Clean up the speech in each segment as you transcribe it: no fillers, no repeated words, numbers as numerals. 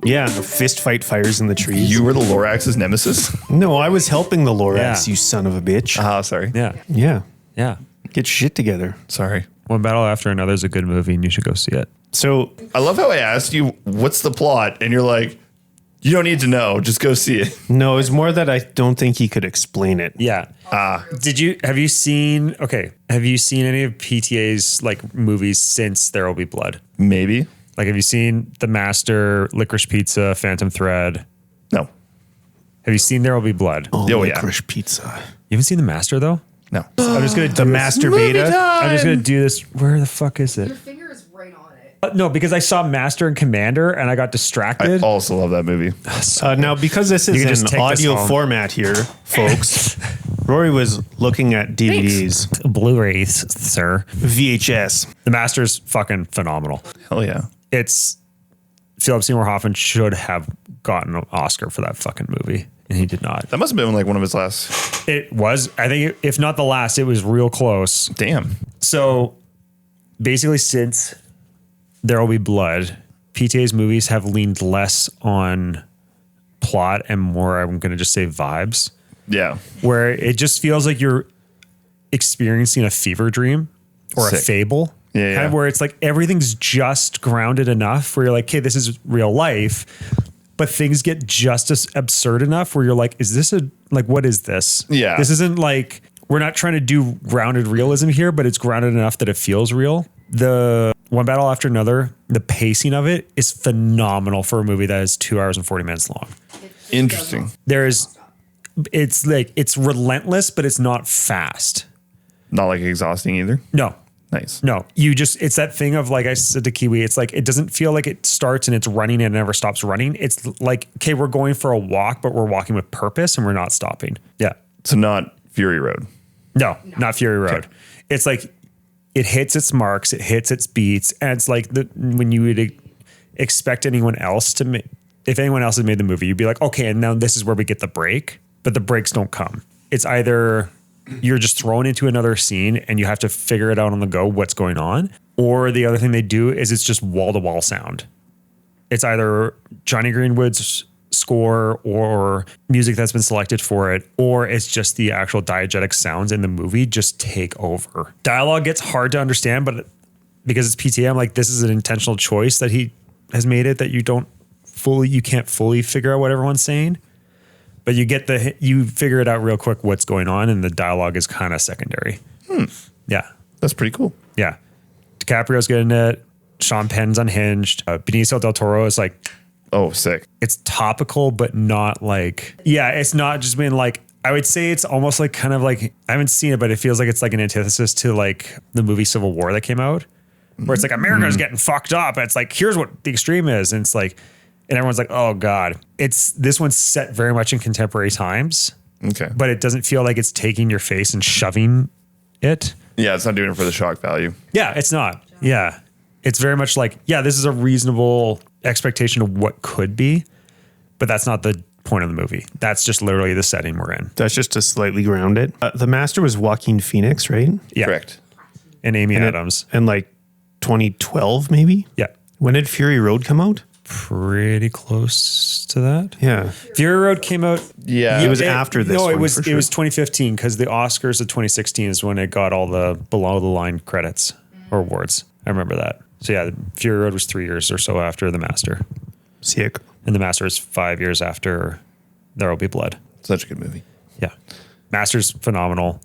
Yeah, a fist fight fires in the trees. You were the Lorax's nemesis? No, I was helping the Lorax, Yeah. you son of a bitch. Sorry. Yeah. Yeah. Yeah. Get your shit together. Sorry. One Battle After Another is a good movie and you should go see it. So I love how I asked you, what's the plot? And you're like, you don't need to know. Just go see it. no, it's more that I don't think he could explain it. Yeah. Have you seen any of PTA's like movies since There Will Be Blood? Maybe. Like, have you seen The Master, Licorice Pizza, Phantom Thread? No. Have you seen There Will Be Blood? Oh, Oh, yeah. licorice pizza. You haven't seen The Master though? No. I'm just gonna The master beta. I'm just gonna do this. Where the fuck is it? Your finger is right on it. No, because I saw Master and Commander and I got I distracted. also love that movie. Now, because this You is can just an take this audio home. format here, folks, Rory was looking at DVDs, Blu-rays, sir. VHS. The Master's fucking phenomenal. Hell yeah. It's Philip Seymour Hoffman should have gotten an Oscar for that fucking movie, and he did not. That must have been like one of his last. It was, I think, if not the last, it was real close. Damn. So basically, since There Will Be Blood, PTA's movies have leaned less on plot and more, I'm going to just say vibes, Yeah. where it just feels like you're experiencing a fever dream or a Sick. fable. Yeah, Kind of yeah. where it's like everything's just grounded enough where you're like, okay, this is real life. But things get just as absurd enough where you're like, is this what is this? Yeah. This isn't like, we're not trying to do grounded realism here, but it's grounded enough that it feels real. The One Battle After Another, the pacing of it is phenomenal for a movie that is 2 hours and 40 minutes long. Interesting. It's like, it's relentless, but it's not fast. Not like exhausting either. No, Nice. no, it's that thing of, like I said to Kiwi, it's like, it doesn't feel like it starts and it's running and it never stops running. It's like, okay, we're going for a walk, but we're walking with purpose and we're not stopping. Yeah. So not Fury Road. No, not Fury Road. It's like, it hits its marks, it hits its beats. And it's like when you would expect anyone else to if anyone else had made the movie, you'd be like, okay, and now this is where we get the break, but the breaks don't come. It's either you're just thrown into another scene and you have to figure it out on the go, what's going on. Or the other thing they do is it's just wall to wall sound. It's either Johnny Greenwood's score or music that's been selected for it, or it's just the actual diegetic sounds in the movie just take over. Dialogue gets hard to understand, but because it's PTA, I'm like, this is an intentional choice that he has made it that you can't fully figure out what everyone's saying. But you figure it out real quick what's going on, and the dialogue is kind of secondary. Yeah. That's pretty cool. Yeah. DiCaprio's good in it. Sean Penn's unhinged. Benicio del Toro is like, Oh, sick. it's topical, but not like, yeah, it's not just been like, I would say it's almost like kind of like, I haven't seen it, but it feels like it's like an antithesis to like the movie Civil War that came out, where it's like America's getting fucked up. And it's like, here's what the extreme is. And it's like, and everyone's like, oh God, this one's set very much in contemporary times, Okay. but it doesn't feel like it's taking your face and shoving it. Yeah, it's not doing it for the shock value. Yeah, it's not. Yeah. It's very much like, yeah, this is a reasonable expectation of what could be, but that's not the point of the movie. That's just literally the setting we're in. That's just to slightly ground it. The Master was Joaquin Phoenix, right? Yeah. Correct. And Amy Adams. And like 2012, maybe? Yeah. When did Fury Road come out? Pretty close to that. Yeah. Fury Road came out. Yeah. It was after this No, one, it was for sure. 2015 because the Oscars of 2016 is when it got all the below the line credits or awards. I remember that. So yeah, Fury Road was 3 years or so after The Master, Sick. and The Master is 5 years after There Will Be Blood. Such a good movie. Yeah, Master's phenomenal.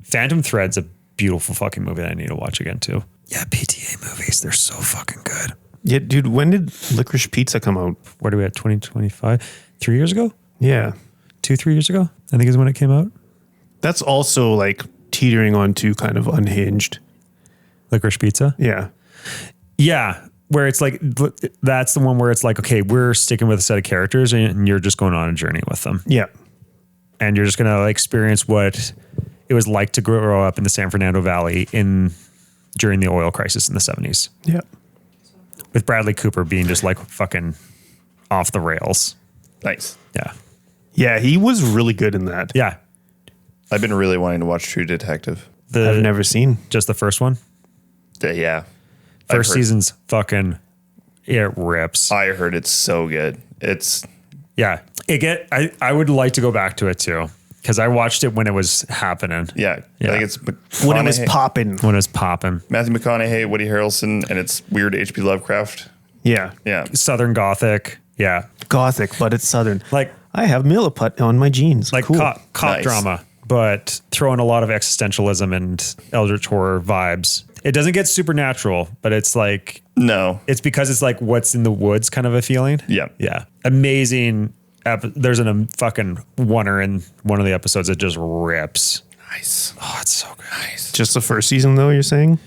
Phantom Thread's a beautiful fucking movie that I need to watch again too. Yeah, PTA movies, they're so fucking good. Yeah, dude, when did Licorice Pizza come out? What are we at, 2025? 3 years ago? Yeah. 3 years ago, I think is when it came out. That's also like teetering onto kind of Unhinged. Licorice Pizza? Yeah. Yeah, where it's like, that's the one where it's like, okay, we're sticking with a set of characters and you're just going on a journey with them. Yeah. And you're just going to experience what it was like to grow up in the San Fernando Valley during the oil crisis in the 70s. Yeah. With Bradley Cooper being just like fucking off the rails. Nice. Yeah. Yeah, he was really good in that. Yeah. I've been really wanting to watch True Detective. I've never seen. Just the first one. Yeah. First season's fucking It rips. I heard it's so good. It's Yeah. I would like to go back to it too. Because I watched it when it was happening. yeah. Yeah. I think it's When it was McConaughey- popping. When it was popping. Matthew McConaughey, Woody Harrelson, and it's weird H.P. Lovecraft. Yeah. Yeah. Southern Gothic. Yeah. Gothic, but it's Southern. Like I have Milliput on my jeans. like cool. cop Nice. drama, but throwing a lot of existentialism and eldritch horror vibes. It doesn't get supernatural, but it's like No. it's because it's like what's in the woods kind of a feeling. Yeah. Yeah. Amazing. There's a fucking oneer in one of the episodes that just rips. Nice. Oh, it's so good. Nice. Just the first season, though, you're saying?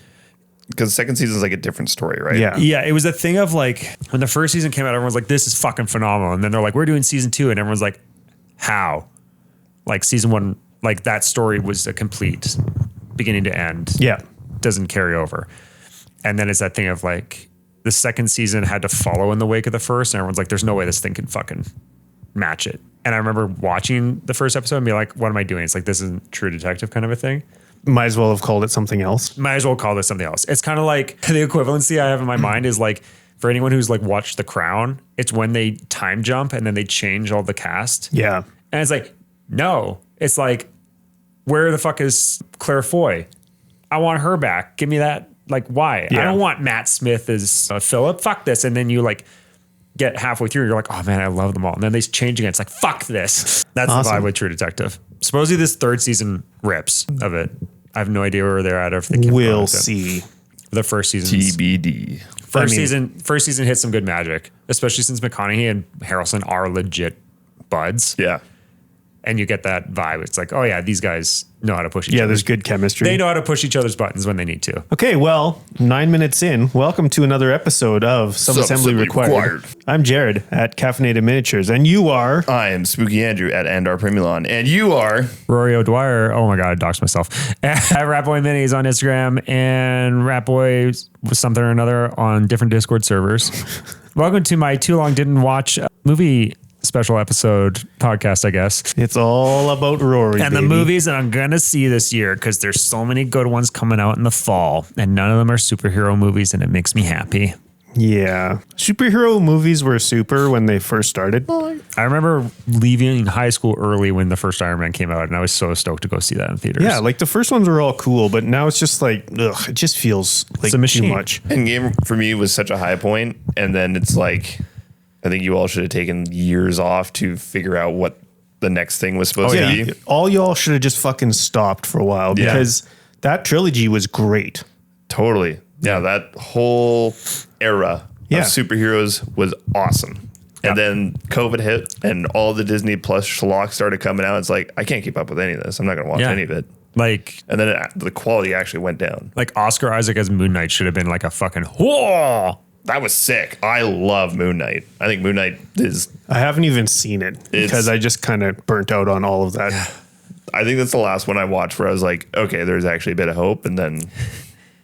Because the second season is like a different story, right? Yeah. Yeah, it was a thing of like when the first season came out, everyone's like, this is fucking phenomenal. And then they're like, we're doing season 2. And everyone's like, how? Like season 1, like that story was a complete beginning to end. Yeah. Doesn't carry over. And then it's that thing of like the second season had to follow in the wake of the first. And everyone's like, there's no way this thing can fucking match it. And I remember watching the first episode and be like, what am I doing? It's like, this isn't True Detective kind of a thing. Might as well have called it something else. Might as well call this something else. It's kind of like the equivalency I have in my mind is like for anyone who's like watched The Crown, it's when they time jump and then they change all the cast. Yeah. And it's like, no, it's like, where the fuck is Claire Foy? I want her back. Give me that. Like, why? Yeah. I don't want Matt Smith as Philip. Fuck this. And then you like get halfway through, you're like, oh man, I love them all. And then they change again. It's like, fuck this. That's Awesome. the vibe with True Detective. Supposedly this third season rips of it. I have no idea where they're at or if they keep going We'll with it. see. The first season. TBD. First I mean- season hit some good magic, especially since McConaughey and Harrelson are legit buds. Yeah. And you get that vibe. It's like, oh yeah, these guys know how to push each Yeah, other. there's good chemistry. They know how to push each other's buttons when they need to. Okay, well, 9 minutes in. Welcome to another episode of Some Assembly Required. I'm Jared at Caffeinated Miniatures, and you are... I am Spooky Andrew at Andar Primulon, and you are Rory O'Dwyer. Oh my God, I doxed myself. At Ratboy Minis on Instagram and Ratboy something or another on different Discord servers. Welcome to my too long didn't watch movie special episode podcast, I guess. It's all about Rory, And the baby. movies that I'm going to see this year, because there's so many good ones coming out in the fall, and none of them are superhero movies, and it makes me happy. Yeah. Superhero movies were super when they first started. I remember leaving high school early when the first Iron Man came out, and I was so stoked to go see that in theaters. Yeah, like the first ones were all cool, but now it's just like, ugh, it just feels like a machine. too much. Endgame for me was such a high point, and then it's like I think you all should have taken years off to figure out what the next thing was supposed to be. All y'all should have just fucking stopped for a while Yeah. because that trilogy was great. Totally. Yeah, that whole era Yeah. of superheroes was awesome. And then COVID hit and all the Disney Plus schlock started coming out. It's like, I can't keep up with any of this. I'm not going to watch Yeah. any of it. Like And then the quality actually went down. Oscar Isaac as Moon Knight should have been like a fucking whoa. That was sick. I love Moon Knight. I think Moon Knight is, I haven't even seen it because I just kind of burnt out on all of that. I think that's the last one I watched where I was like, okay, there's actually a bit of hope. And then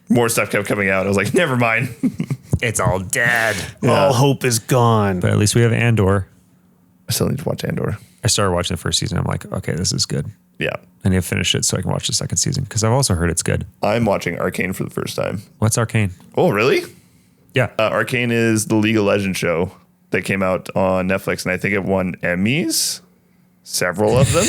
more stuff kept coming out. I was like, never mind. It's all dead. All hope is gone. But at least we have Andor. I still need to watch Andor. I started watching the first season. I'm like, okay, this is good. Yeah. I need to finish it so I can watch the second season because I've also heard it's good. I'm watching Arcane for the first time. What's Arcane? Oh, really? Yeah. Arcane is the League of Legends show that came out on Netflix, and I think it won Emmys, several of them.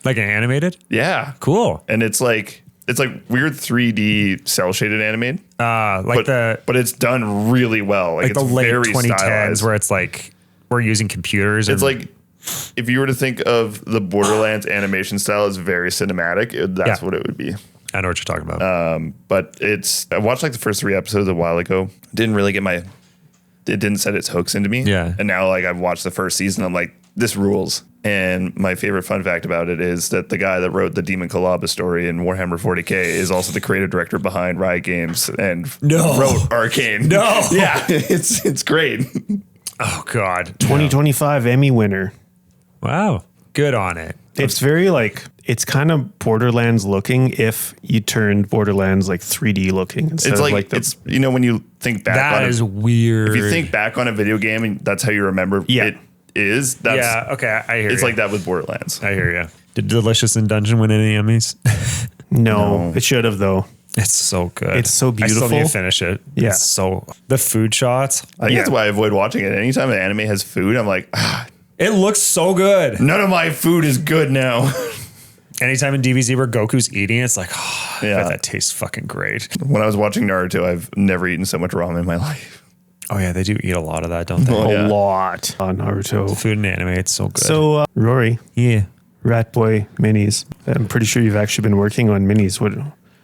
Like an animated? Yeah, Cool. and it's like weird 3D cell shaded animated, but it's done really well. Like the it's late very 2010s stylized. where it's like we're using computers. It's and like if you were to think of the Borderlands animation style as very cinematic, that's Yeah. what it would be. I know what you're talking about. But I watched like the first 3 episodes a while ago. Didn't really get it didn't set its hooks into me. Yeah. And now like I've watched the first season. I'm like, this rules. And my favorite fun fact about it is that the guy that wrote the Demon Kalaba story in Warhammer 40K is also the creative director behind Riot Games and wrote Arcane. No. Yeah. It's great. Oh God. 2025 Emmy winner. Wow. Good on it. It's very like, it's kind of Borderlands looking if you turned Borderlands like 3D looking instead It's of like the, it's when you think back That on is it, weird. if you think back on a video game and that's how you remember it is, that's yeah. Okay. I hear it's you. like that with Borderlands. I hear you. Did Delicious in Dungeon win any Emmys? no, it should have though. It's so good. It's so I still need beautiful. to finish it. Yeah. It's so the food shots. I think that's why I avoid watching it. Anytime an anime has food, I'm like, It looks so good. none of my food is good now. Anytime in DBZ where Goku's eating, it's like, I Yeah. bet that tastes fucking great. When I was watching Naruto, I've never eaten so much ramen in my life. Oh yeah, they do eat a lot of that, don't they? Oh, yeah. A lot on Naruto. Food and anime, it's so good. So, Rory, yeah. Rat Boy minis. I'm pretty sure you've actually been working on minis. What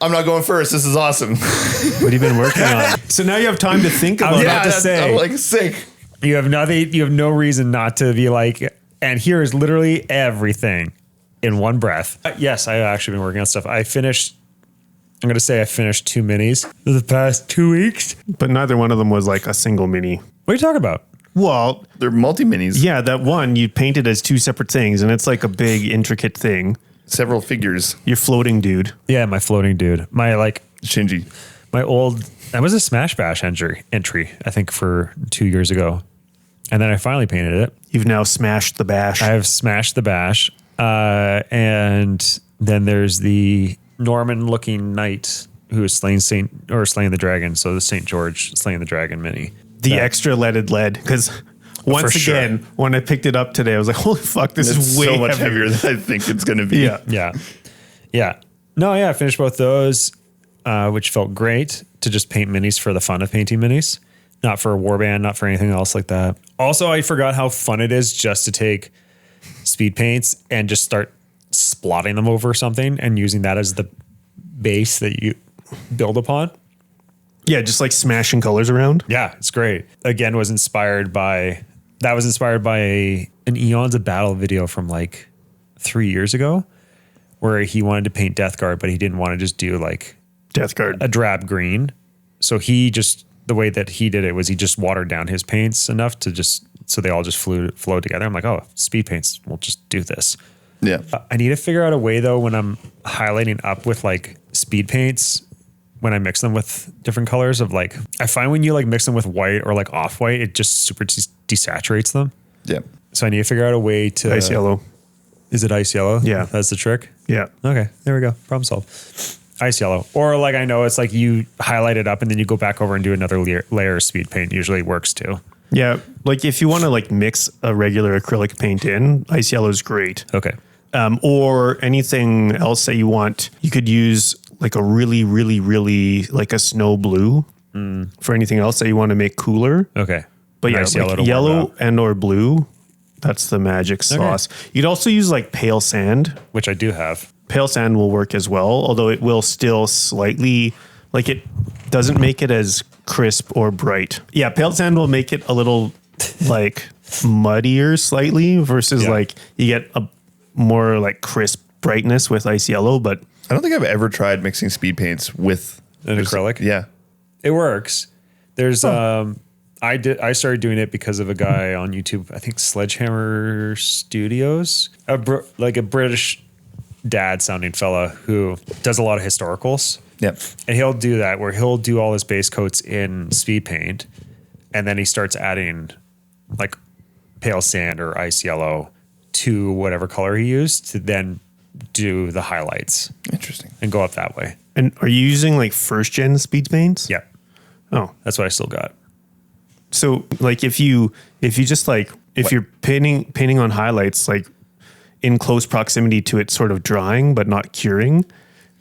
I'm not going first. This is awesome. have you been working on? So now you have time to think about was it. about to say. I'm like sick. You have nothing. You have no reason not to be like. And here is literally everything in one breath. Yes, I've actually been working on stuff. I finished. I'm gonna say I finished 2 minis the past 2 weeks. But neither one of them was like a single mini. What are you talking about? Well, They're multi-minis. yeah, that one you painted as two separate things, and it's like a big, intricate thing. Several figures. You're floating, dude. Yeah, my floating dude. My Shinji. my old. That was a Smash Bash entry. I think for 2 years ago, and then I finally painted it. You've now smashed the bash. I have smashed the bash, and then there's the Norman-looking knight who is slaying the dragon. So the Saint George slaying the dragon mini. the extra leaded lead, because once For again, sure. when I picked it up today, I was like, holy fuck, this It's is way so much heavier. heavier than I think it's going to be. Yeah. Yeah. No, yeah, I finished both those, which felt great to just paint minis for the fun of painting minis, not for a warband, not for anything else like that. Also, I forgot how fun it is just to take speed paints and just start splotting them over something and using that as the base that you build upon. Yeah, just like smashing colors around. Yeah, it's great. Again, was inspired by an Eons of Battle video from like 3 years ago, where he wanted to paint Death Guard, but he didn't want to just do like Death Guard. a drab green. So the way that he did it was he just watered down his paints enough to so they all just flow together. I'm like, oh, speed paints, we'll just do this. Yeah. I need to figure out a way though, when I'm highlighting up with like speed paints, when I mix them with different colors of like, I find when you like mix them with white or like off white, it just super desaturates them. Yeah. So I need to figure out a way to Ice yellow. Is it ice yellow? Yeah. That's the trick. Yeah. Okay, there we go. Problem solved. Ice yellow. Or like I know it's like you highlight it up and then you go back over and do another layer of speed paint. Usually works too. Yeah. Like if you want to like mix a regular acrylic paint in, ice yellow is great. Okay. Or anything else that you want, you could use like a really, really, really like a snow blue for anything else that you want to make cooler. Okay. But yeah, Nice like to warm yellow up, and or blue, that's the magic sauce. You'd also use like pale sand. which I do have. Pale sand will work as well, although it will still slightly, like it doesn't make it as crisp or bright. Yeah, pale sand will make it a little like muddier slightly versus Yeah. like you get a more like crisp brightness with ice yellow, but I don't think I've ever tried mixing speed paints with An acrylic? Yeah. It works. There's I started doing it because of a guy on YouTube, I think Sledgehammer Studios, like a British dad sounding fella who does a lot of historicals. Yep. And he'll do that where he'll do all his base coats in speed paint and then he starts adding like pale sand or ice yellow to whatever color he used to then do the highlights Interesting. and go up that way. and are you using like first gen speed paints? Yeah. Oh, That's what I still got. so like if you just like if you're painting on highlights like in close proximity to it sort of drying but not curing,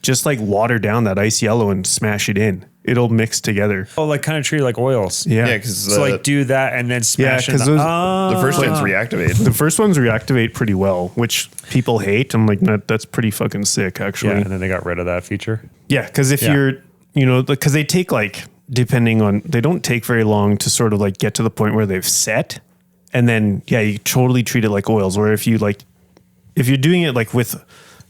just like water down that ice yellow and smash it in. It'll mix together. Oh, like kind of treat it like oils. Yeah. Yeah, because So like do that and then smash Yeah, 'cause in those- the first ones reactivate. The first ones reactivate pretty well, which people hate. I'm like, that's pretty fucking sick, actually. yeah, and then they got rid of that feature. Yeah, because if Yeah. you're, because they take like, depending on, they don't take very long to sort of like get to the point where they've set. And then, yeah, you totally treat it like oils. Or if you're doing it like with,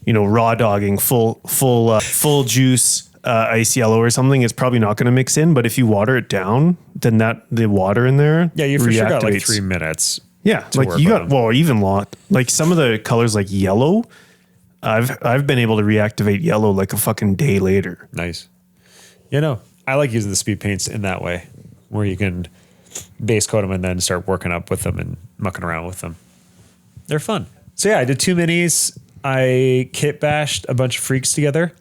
raw dogging, full juice, ice yellow or something, it's probably not going to mix in. But if you water it down, then the water in there, Yeah, you for sure got like reactivates. 3 minutes. Yeah, like work you with got them. even like some of the colors like yellow. I've been able to reactivate yellow like a fucking day later. Nice. I like using the speed paints in that way where you can base coat them and then start working up with them and mucking around with them. They're fun. So yeah, I did 2 minis. I kit bashed a bunch of freaks together.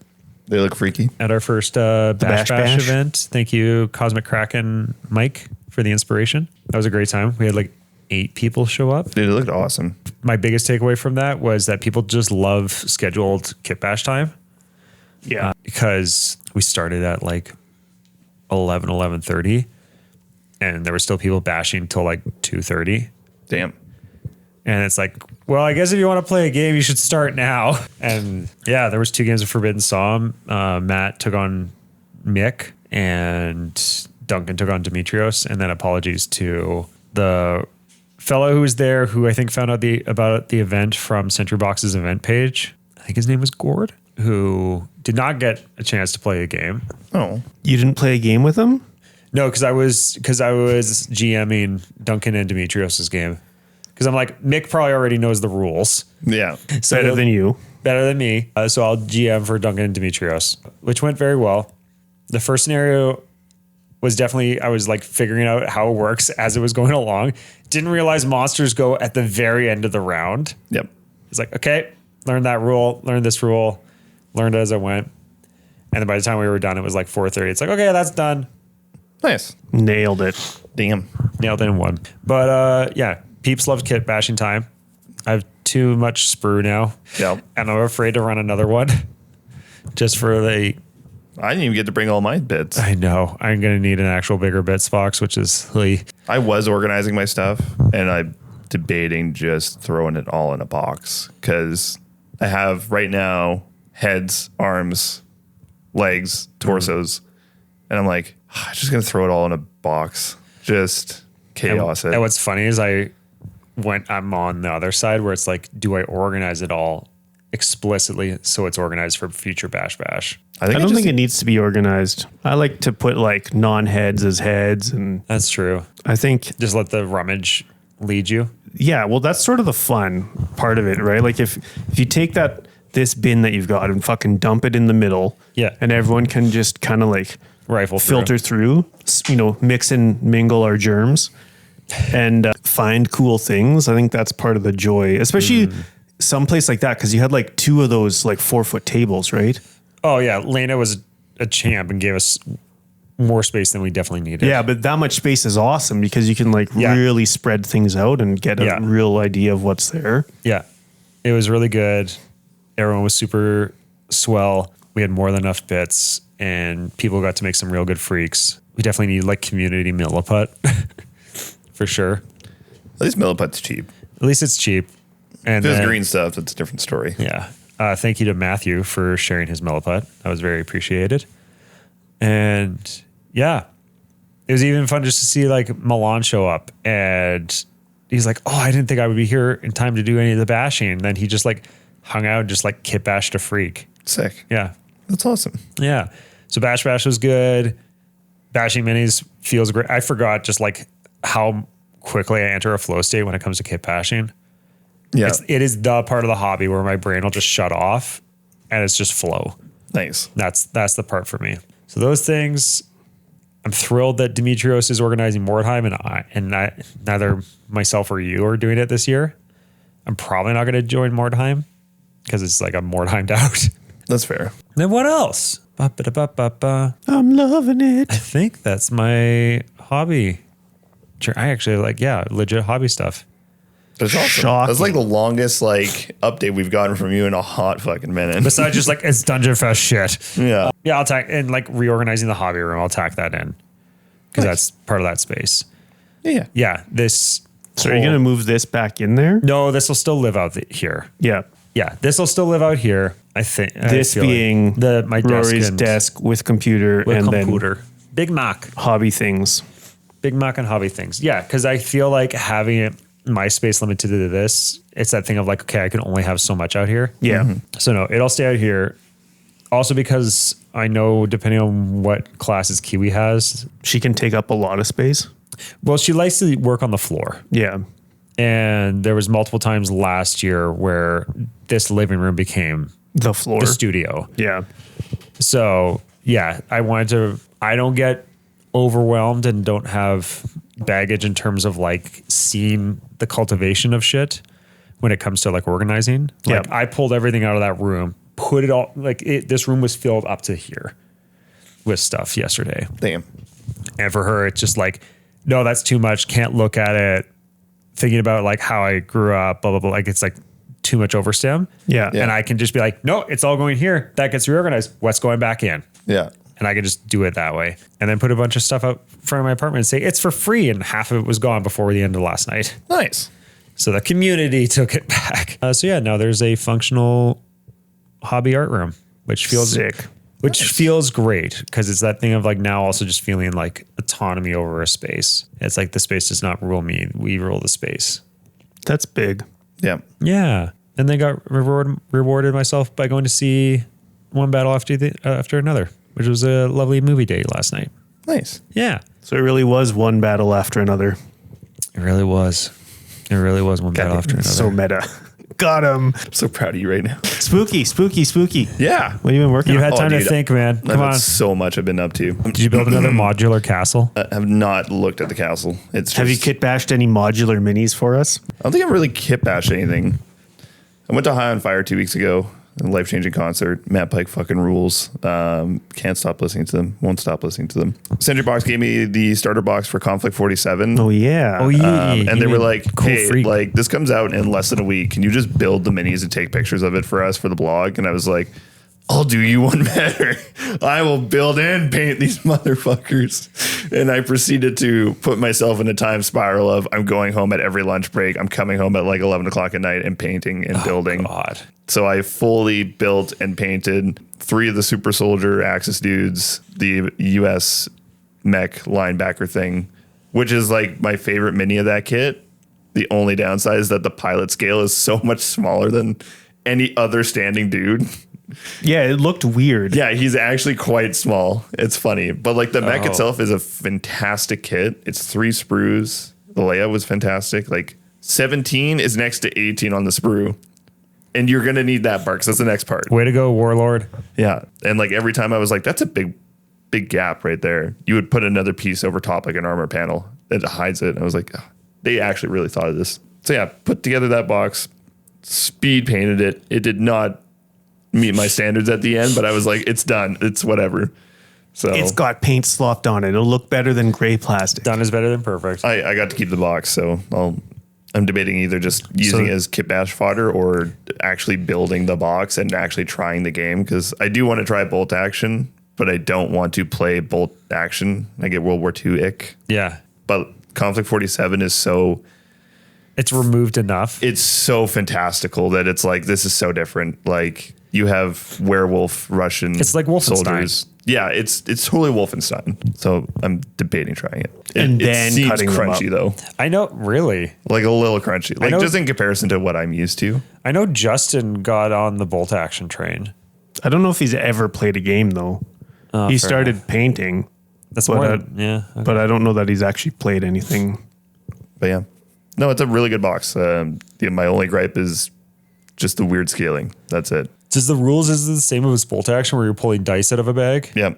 They look freaky. at our first Bash Bash Bash Bash. event. Thank you, Cosmic Kraken Mike, for the inspiration. That was a great time. We had like 8 people show up. Dude, it looked awesome. My biggest takeaway from that was that people just love scheduled kit bash time. Yeah. Because we started at like 11:30, and there were still people bashing till like 2:30. Damn. And it's like, well, I guess if you want to play a game, you should start now. And yeah, there was 2 games of Forbidden Psalm. Matt took on Mick, and Duncan took on Demetrios. And then apologies to the fellow who was there, who I think found out about the event from Century Box's event page. I think his name was Gord, who did not get a chance to play a game. Oh. You didn't play a game with them? No, because I was GMing Duncan and Demetrios's game. Because I'm like, Mick probably already knows the rules. Yeah. So Better than you. Better than me. So I'll GM for Duncan and Demetrios, which went very well. The first scenario was definitely, I was like figuring out how it works as it was going along. Didn't realize monsters go at the very end of the round. Yep. It's like, okay, learned that rule, learned this rule, learned it as I went. And then by the time we were done, it was like 4:30. It's like, okay, that's done. Nice. Nailed it. Damn. Nailed it in one. But yeah, peeps love kit bashing time. I have too much sprue now. Yep. And I'm afraid to run another one just for the, I didn't even get to bring all my bits. I know I'm going to need an actual bigger bits box, which is I was organizing my stuff, and I'm debating just throwing it all in a box, because I have right now heads, arms, legs, torsos, and I'm like, I'm just going to throw it all in a box. Just chaos it. And what's funny is I'm on the other side where it's like, do I organize it all explicitly so it's organized for future Bash Bash? I don't think it needs to be organized. I like to put like non-heads as heads, and That's true. I think Just let the rummage lead you. yeah, well, that's sort of the fun part of it, right? Like if you take this bin that you've got and fucking dump it in the middle, Yeah. and everyone can just kind of like Rifle filter through, mix and mingle our germs, and find cool things. I think that's part of the joy, especially someplace like that, because you had like 2 of those like 4-foot tables, right? Oh yeah, Lena was a champ and gave us more space than we definitely needed. Yeah, but that much space is awesome because you can like Yeah. really spread things out and get a Yeah. real idea of what's there. Yeah, it was really good. Everyone was super swell. We had more than enough bits, and people got to make some real good freaks. We definitely need like community milliput for sure. At least Milliput's cheap. At least it's cheap. And If it was then- green stuff, that's a different story. Yeah. Thank you to Matthew for sharing his milliput. That was very appreciated. And yeah, it was even fun just to see like Milan show up, and he's like, oh, I didn't think I would be here in time to do any of the bashing. And then he just like hung out and just like kit bashed a freak. Sick. Yeah. That's awesome. Yeah. So Bash Bash was good. Bashing minis feels great. I forgot just like how quickly I enter a flow state when it comes to kit bashing. Yeah. It is the part of the hobby where my brain will just shut off and it's just flow. Nice. That's the part for me. So those things, I'm thrilled that Demetrios is organizing Mordheim, and neither myself or you are doing it this year. I'm probably not going to join Mordheim because it's like I'm Mordheimed out. That's fair. Then what else? Ba-ba-da-ba-ba-ba. I'm loving it. I think that's my hobby. Sure, I actually like, legit hobby stuff. That's awesome. Shocking. That's like the longest update we've gotten from you in a hot fucking minute. Besides just like it's Dungeon Fest shit. Yeah. Yeah, I'll tack and like reorganizing the hobby room. I'll tack that in because Nice. that's part of that space. Yeah. Yeah, this. So are you going to move this back in there? No, this will still live out here. Yeah. Yeah, this will still live out here. I think This I feel being like my Rory's and- desk with computer with and computer. Big Mac, then hobby things. Big Mac and hobby things. Yeah, because I feel like having it my space limited to this. It's that thing of like, okay, I can only have so much out here. Yeah. So no, it'll stay out here. Also because I know depending on what classes Kiwi has, She can take up a lot of space. well, she likes to work on the floor. Yeah. And there was multiple times last year where this living room became The floor. the studio. Yeah. So yeah, I don't get overwhelmed and don't have baggage in terms of like seeing the cultivation of shit when it comes to like organizing. Like Yep. I pulled everything out of that room put it all this room was filled up to here with stuff yesterday. Damn. And for her, it's just like, no, that's too much. Can't look at it. Thinking about like how I grew up, blah, blah, blah. Like it's like too much overstim. Yeah. And I can just be like, no, it's all going here. That gets reorganized. What's going back in? Yeah. And I could just do it that way. And then put a bunch of stuff out front of my apartment and say, it's for free. And half of it was gone before the end of last night. Nice. So the community took it back. So yeah, now there's a functional hobby art room, which feels Sick. Which feels great because it's that thing of like now also just feeling like autonomy over a space. It's like the space does not rule me. We rule the space. That's big. Yeah. Yeah. And then got rewarded myself by going to see one battle after another, which was a lovely movie day last night. Nice. Yeah. So it really was one battle after another. It really was. It really was one battle after another. So meta. Got him. I'm so proud of you right now. Spooky. Yeah. What have you been working You on? had time to dude, think, man. I've Come had on. so much I've been up to. Did you build another modular castle? I have not looked at the castle. It's just, Have you kit bashed any modular minis for us? I don't think I've really kit bashed anything. I went to High on Fire 2 weeks ago. A life-changing concert. Matt Pike fucking rules. Can't stop listening to them. Won't stop listening to them. Sentry Box gave me the starter box for Conflict 47. Oh, yeah. Oh, yeah. And they were like, cool hey, freak. like this comes out in less than a week. Can you just build the minis and take pictures of it for us for the blog? And I was like, I'll do you one better. I will build and paint these motherfuckers. And I proceeded to put myself in a time spiral of I'm going home at every lunch break. I'm coming home at like 11 o'clock at night and painting and building. God. So I fully built and painted 3 of the super soldier Axis dudes, the US mech linebacker thing, which is like my favorite mini of that kit. The only downside is that the pilot scale is so much smaller than any other standing dude. Yeah, it looked weird. Yeah, he's actually quite small. It's funny. But like the mech itself is a fantastic kit. It's 3 sprues. The layout was fantastic. Like 17 is next to 18 on the sprue. And you're going to need that part because that's the next part. Way to go, Warlord. Yeah. And like every time I was like, that's a big gap right there. You would put another piece over top, like an armor panel that hides it. And I was like, oh, they actually really thought of this. So yeah, put together that box, speed painted it. It did not meet my standards at the end, but I was like, it's done. It's whatever. So It's got paint slopped on it. It'll look better than gray plastic. Done is better than perfect. I got to keep the box. So I'm debating either just using it as kit bash fodder or actually building the box and actually trying the game. Cause I do want to try bolt action, but I don't want to play bolt action. I get World War II ick, Yeah. but Conflict 47 is It's removed enough. it's so fantastical that it's like, this is so different. Like you have werewolf Russian It's like Wolfenstein. soldiers. Yeah, it's totally Wolfenstein. So I'm debating trying it. And it then seems cutting them crunchy though. I know, really. Like a little crunchy. Like know- just in comparison to what I'm used to. I know Justin got on the bolt action train. I don't know if he's ever played a game, though. He fair started painting, That's But, more uh, than, yeah. Okay. but I don't know that he's actually played anything. But yeah, no, it's a really good box. My only gripe is just the weird scaling. That's it. Does the rules is it the same as bolt action where you're pulling dice out of a bag? Yeah.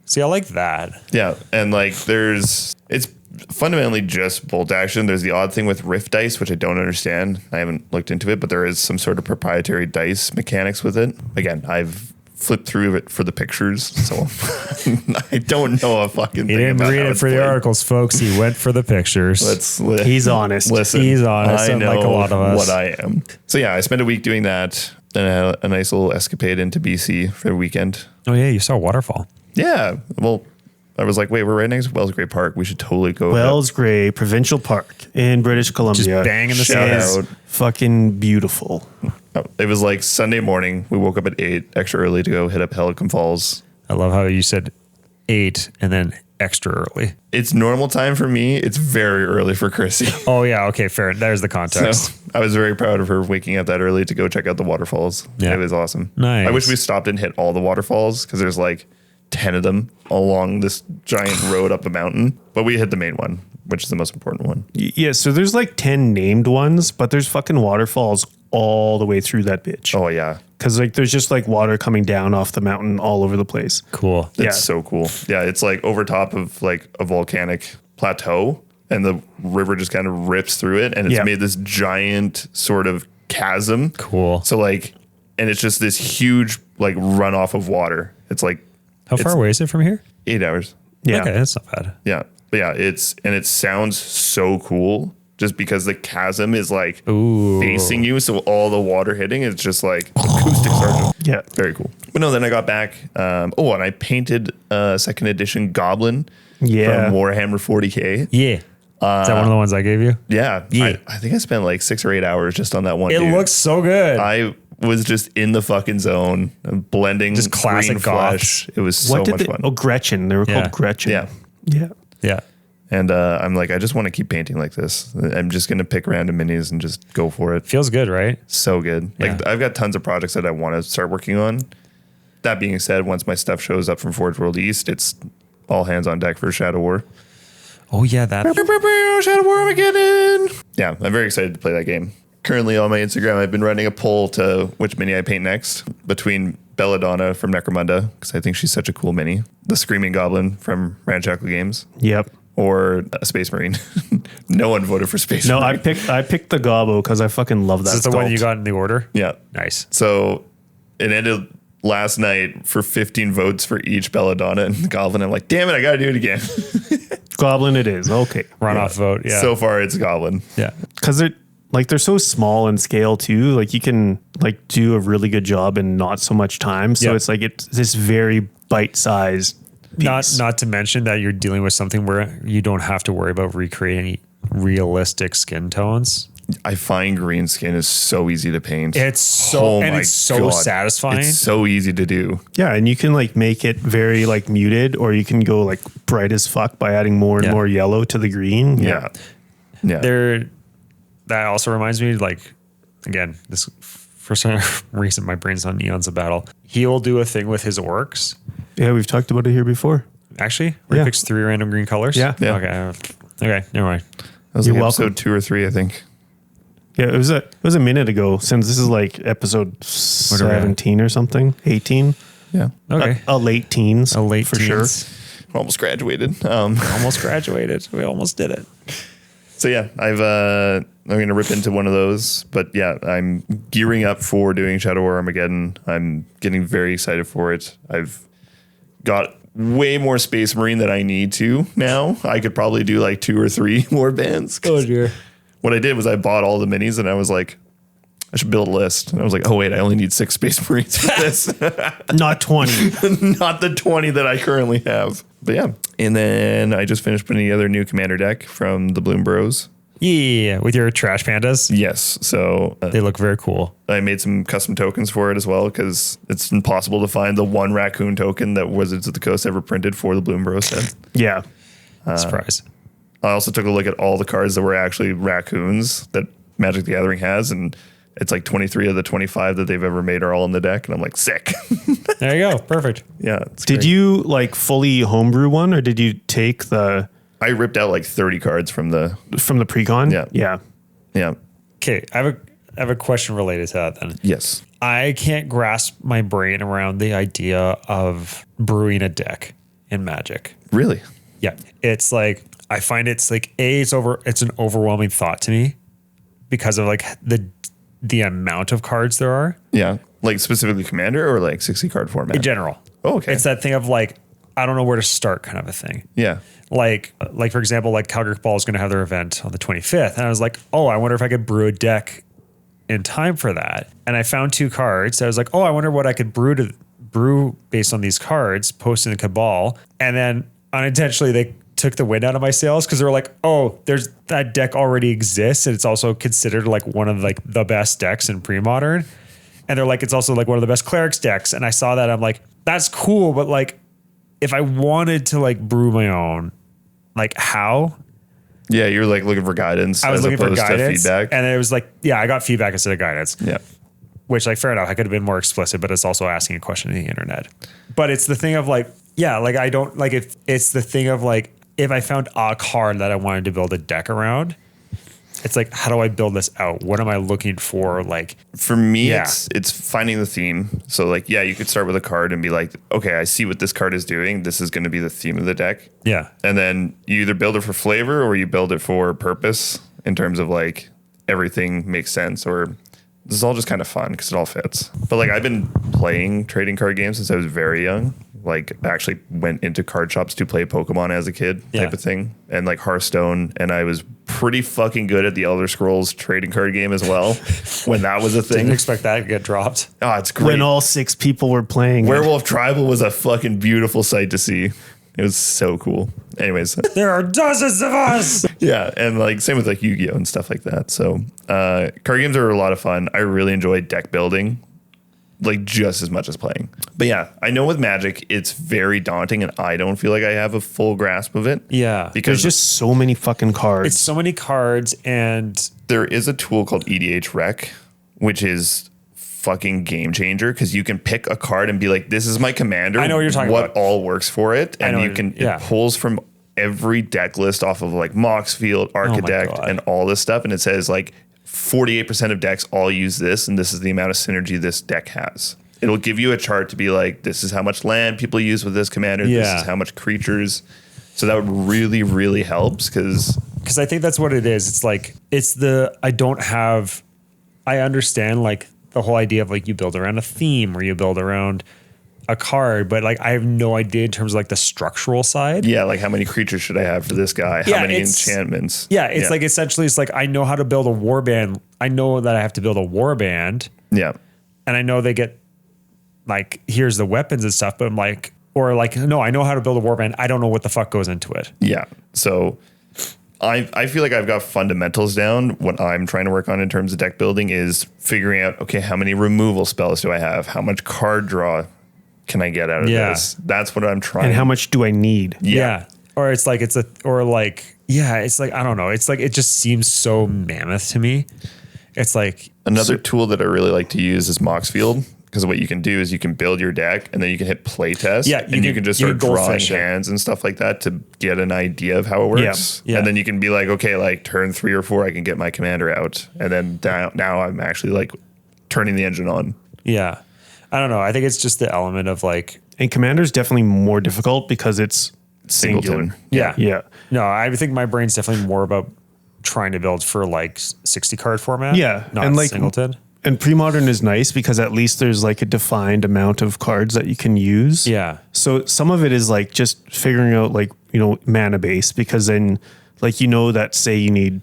See, I like that. Yeah. And like it's fundamentally just bolt action. There's the odd thing with rift dice, which I don't understand. I haven't looked into it, but there is some sort of proprietary dice mechanics with it. Again, I've flipped through it for the pictures, so I don't know a fucking He thing didn't about read how it it's for the played. articles, folks. He went for the pictures. He's honest. Listen, He's honest, I know unlike a lot of us. what I am. So yeah, I spent a week doing that, and I had a nice little escapade into BC for the weekend. Oh, yeah, you saw Waterfall. Yeah, well, I was like, wait, we're right next to Wells Gray Park. We should totally go. Wells Gray Provincial Park in British Columbia. banging the Shout sands. out. Fucking beautiful. It was like Sunday morning. We woke up at 8 extra early to go hit up Pelican Falls. I love how you said 8 and then extra early. It's normal time for me. It's very early for Chrissy. Oh, yeah. Okay, fair. There's the So context. I was very proud of her waking up that early to go check out the waterfalls. Yeah. It was awesome. Nice. I wish we stopped and hit all the waterfalls because there's like 10 of them along this giant road up a mountain. But we hit the main one, which is the most important one. Yeah, so there's like 10 named ones, but there's fucking waterfalls all the way through that bitch. Oh, yeah. Because like there's just like water coming down off the mountain all over the place. Cool. It's Yeah. so cool. Yeah, it's like over top of like a volcanic plateau and the river just kind of rips through it and it's Yeah. made this giant sort of chasm. Cool. So like and it's just this huge like runoff of water. It's like How far away is it from here? 8 hours. Yeah. Okay, that's not bad. Yeah. But yeah, it sounds so cool just because the chasm is like facing you. So all the water hitting, it's just like acoustic sergeant. Yeah. Very cool. But no, then I got back. And I painted a second edition Goblin Yeah. from Warhammer 40K. Yeah. Is that one of the ones I gave you? Yeah. Yeah. I think I spent like 6 or 8 hours just on that one. It dude. looks so good. I was just in the fucking zone, blending Just classic green flesh. It was so much fun. Oh, Gretchen. They were Yeah. called Gretchen. Yeah. Yeah. yeah. And I'm like, I just want to keep painting like this. I'm just going to pick random minis and just go for it. Feels good, right? So good. Like Yeah. I've got tons of projects that I want to start working on. That being said, once my stuff shows up from Forge World East, it's all hands on deck for Shadow War. Oh, yeah. That. Shadow War Armageddon. Yeah, I'm very excited to play that game. Currently on my Instagram, I've been running a poll to which mini I paint next between Belladonna from Necromunda, because I think she's such a cool mini, the Screaming Goblin from Ramshackle Games, Yep. or a Space Marine. No one voted for Space No, Marine. I picked the Gobbo because I fucking love that. Is this the one sculpt. you got in the order? Yeah. Nice. So it ended last night for 15 votes for each Belladonna and Goblin. I'm like, damn it, I got to do it again. Goblin it is. Okay. Runoff vote. Yeah. So far, it's Goblin. yeah. Because they're so small in scale too. Like you can like do a really good job in not so much time. So Yeah. it's like it's this very bite-sized piece. Not to mention that you're dealing with something where you don't have to worry about recreating realistic skin tones. I find green skin is so easy to paint. It's so my it's so satisfying. It's so easy to do. Yeah, and you can like make it very like muted, or you can go like bright as fuck by adding more and Yeah. more yellow to the green. Yeah. Yeah. That also reminds me, like, again, this for some reason my brain's on Eons of Battle. He will do a thing with his orcs. Yeah, we've talked about it here before. Actually, where Yeah. he picks 3 random green colors. Yeah. Yeah. Okay. Never mind. That was You're like welcome. episode 2 or 3, I think. Yeah, it was a minute ago since this is like episode 17 or something, 18. Yeah. Okay. A late teens. A late for teens. sure. Almost graduated. Almost graduated. We almost did it. So yeah, I'm going to rip into one of those, but yeah, I'm gearing up for doing Shadow War Armageddon. I'm getting very excited for it. I've got way more Space Marine than I need to now. I could probably do like 2 or 3 more bands. dear. What I did was I bought all the minis and I was like, I should build a list. And I was like, oh wait, I only need 6 Space Marines for this. Not 20. Not the 20 that I currently have. But yeah. And then I just finished putting together a new commander deck from the Bloom Bros. Yeah, with your trash pandas. Yes. So They look very cool. I made some custom tokens for it as well because it's impossible to find the one raccoon token that Wizards of the Coast ever printed for the Bloom Bros set. Yeah. Surprise. I also took a look at all the cards that were actually raccoons that Magic the Gathering has, and it's like 23 of the 25 that they've ever made are all in the deck, and I'm like, sick. There you go. Perfect. Yeah. It's Did great. you like fully homebrew one, or did you take the I ripped out like 30 cards from the. pre-con? Yeah. Yeah. Yeah. Okay, I have a question related to that then. Yes. I can't grasp my brain around the idea of brewing a deck in Magic. Really? Yeah, it's like I find it's like it's an overwhelming thought to me because of like the amount of cards there are Yeah. Like specifically Commander or like 60 card format? in general. Oh, okay. It's that thing of like I don't know where to start kind of a thing. Yeah. Like for example, like Calgary Ball is going to have their event on the 25th, and I was like, oh, I wonder if I could brew a deck in time for that. And I found 2 cards. I was like, oh, I wonder what I could brew based on these cards, post in the Cabal, and then unintentionally they took the wind out of my sails because they were like, oh, there's that deck already exists, and it's also considered like one of like the best decks in pre-modern. And they're like, it's also like one of the best clerics decks. And I saw that, I'm like, that's cool, but like if I wanted to like brew my own, like how? Yeah. You're like looking for guidance. I was as looking for opposed to guidance, feedback. and it was like, yeah, I got feedback instead of guidance. Yeah. Which, like, fair enough, I could have been more explicit, but it's also asking a question on the internet. But it's the thing of like, yeah, like I don't like if it's the thing of like if I found a card that I wanted to build a deck around, it's like, how do I build this out? What am I looking for? Like, For me, Yeah. it's finding the theme. So like, yeah, you could start with a card and be like, okay, I see what this card is doing. This is going to be the theme of the deck. yeah, And then you either build it for flavor or you build it for purpose in terms of like everything makes sense or this is all just kind of fun because it all fits. But like I've been playing trading card games since I was very young. Like I actually went into card shops to play Pokemon as a kid type of thing, and like Hearthstone, and I was pretty fucking good at the Elder Scrolls trading card game as well when that was a thing. Didn't expect that to get dropped. Oh, it's great. When all 6 people were playing Werewolf Tribal was a fucking beautiful sight to see. It was so cool. Anyways. There are dozens of us. Yeah, and like same with like Yu-Gi-Oh and stuff like that. So card games are a lot of fun. I really enjoy deck building, like just as much as playing. But yeah, I know with Magic it's very daunting, and I don't feel like I have a full grasp of it. Yeah, because There's just so many fucking cards. it's so many cards, and there is a tool called EDH Rec, which is fucking game changer because you can pick a card and be like, this is my commander. I know what you're talking what about. all works for it, and know you what- can yeah. it pulls from every deck list off of like Moxfield, Architect, God. and all this stuff, and it says like 48% of decks all use this, and this is the amount of synergy this deck has. It'll give you a chart to be like, this is how much land people use with this commander. This Yeah. is how much creatures. So that would really, really helps because I think that's what it is. It's like I understand like the whole idea of like you build around a theme or you build around a card, but like I have no idea in terms of like the structural side. yeah, like how many creatures should I have for this guy? Yeah, How many it's- enchantments? Yeah, it's like essentially it's like I know how to build a warband. I know that I have to build a warband, yeah. and I know they get like here's the weapons and stuff, but I'm like, or like no, I know how to build a warband. I don't know what the fuck goes into it. Yeah. So I feel like I've got fundamentals down. What I'm trying to work on in terms of deck building is figuring out, okay, how many removal spells do I have? How much card draw can I get out of Yeah. this? That's what I'm trying. and how much do I need? Yeah. Or it's like it's like I don't know. It's like it just seems so mammoth to me. It's like Another tool that I really like to use is Moxfield, because what you can do is you can build your deck and then you can hit play test. Yeah, and you can just you start can drawing goldfish it. hands and stuff like that to get an idea of how it works. Yeah. And then you can be like, okay, like turn 3 or 4, I can get my commander out. And then now I'm actually like turning the engine on. yeah. I don't know. I think it's just the element of like And Commander's definitely more difficult because it's singular. Singleton. yeah. Yeah. No, I think my brain's definitely more about trying to build for like 60 card format. Yeah, Not and, like, singleton. And pre-modern is nice because at least there's like a defined amount of cards that you can use. Yeah. So some of it is like just figuring out like, mana base, because then like, that say you need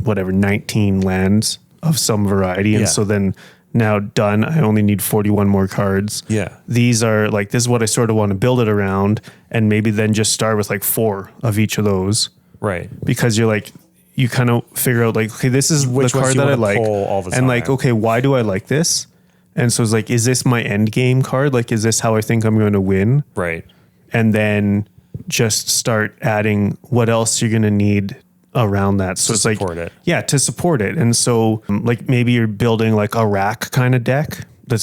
whatever, 19 lands of some variety. And Yeah. so then now done, I only need 41 more cards. Yeah. These are like, this is what I sort of want to build it around. And maybe then just start with like 4 of each of those, Right. because you're like, you kind of figure out like, okay, this is Which the ones card you that I wanna like. pull all the And like, time. okay, why do I like this? And so it's like, is this my end game card? Like, is this how I think I'm going to win? Right. And then just start adding what else you're going to need around that. So it's like, support it. yeah, to support it. And so like maybe you're building like a rack kind of deck.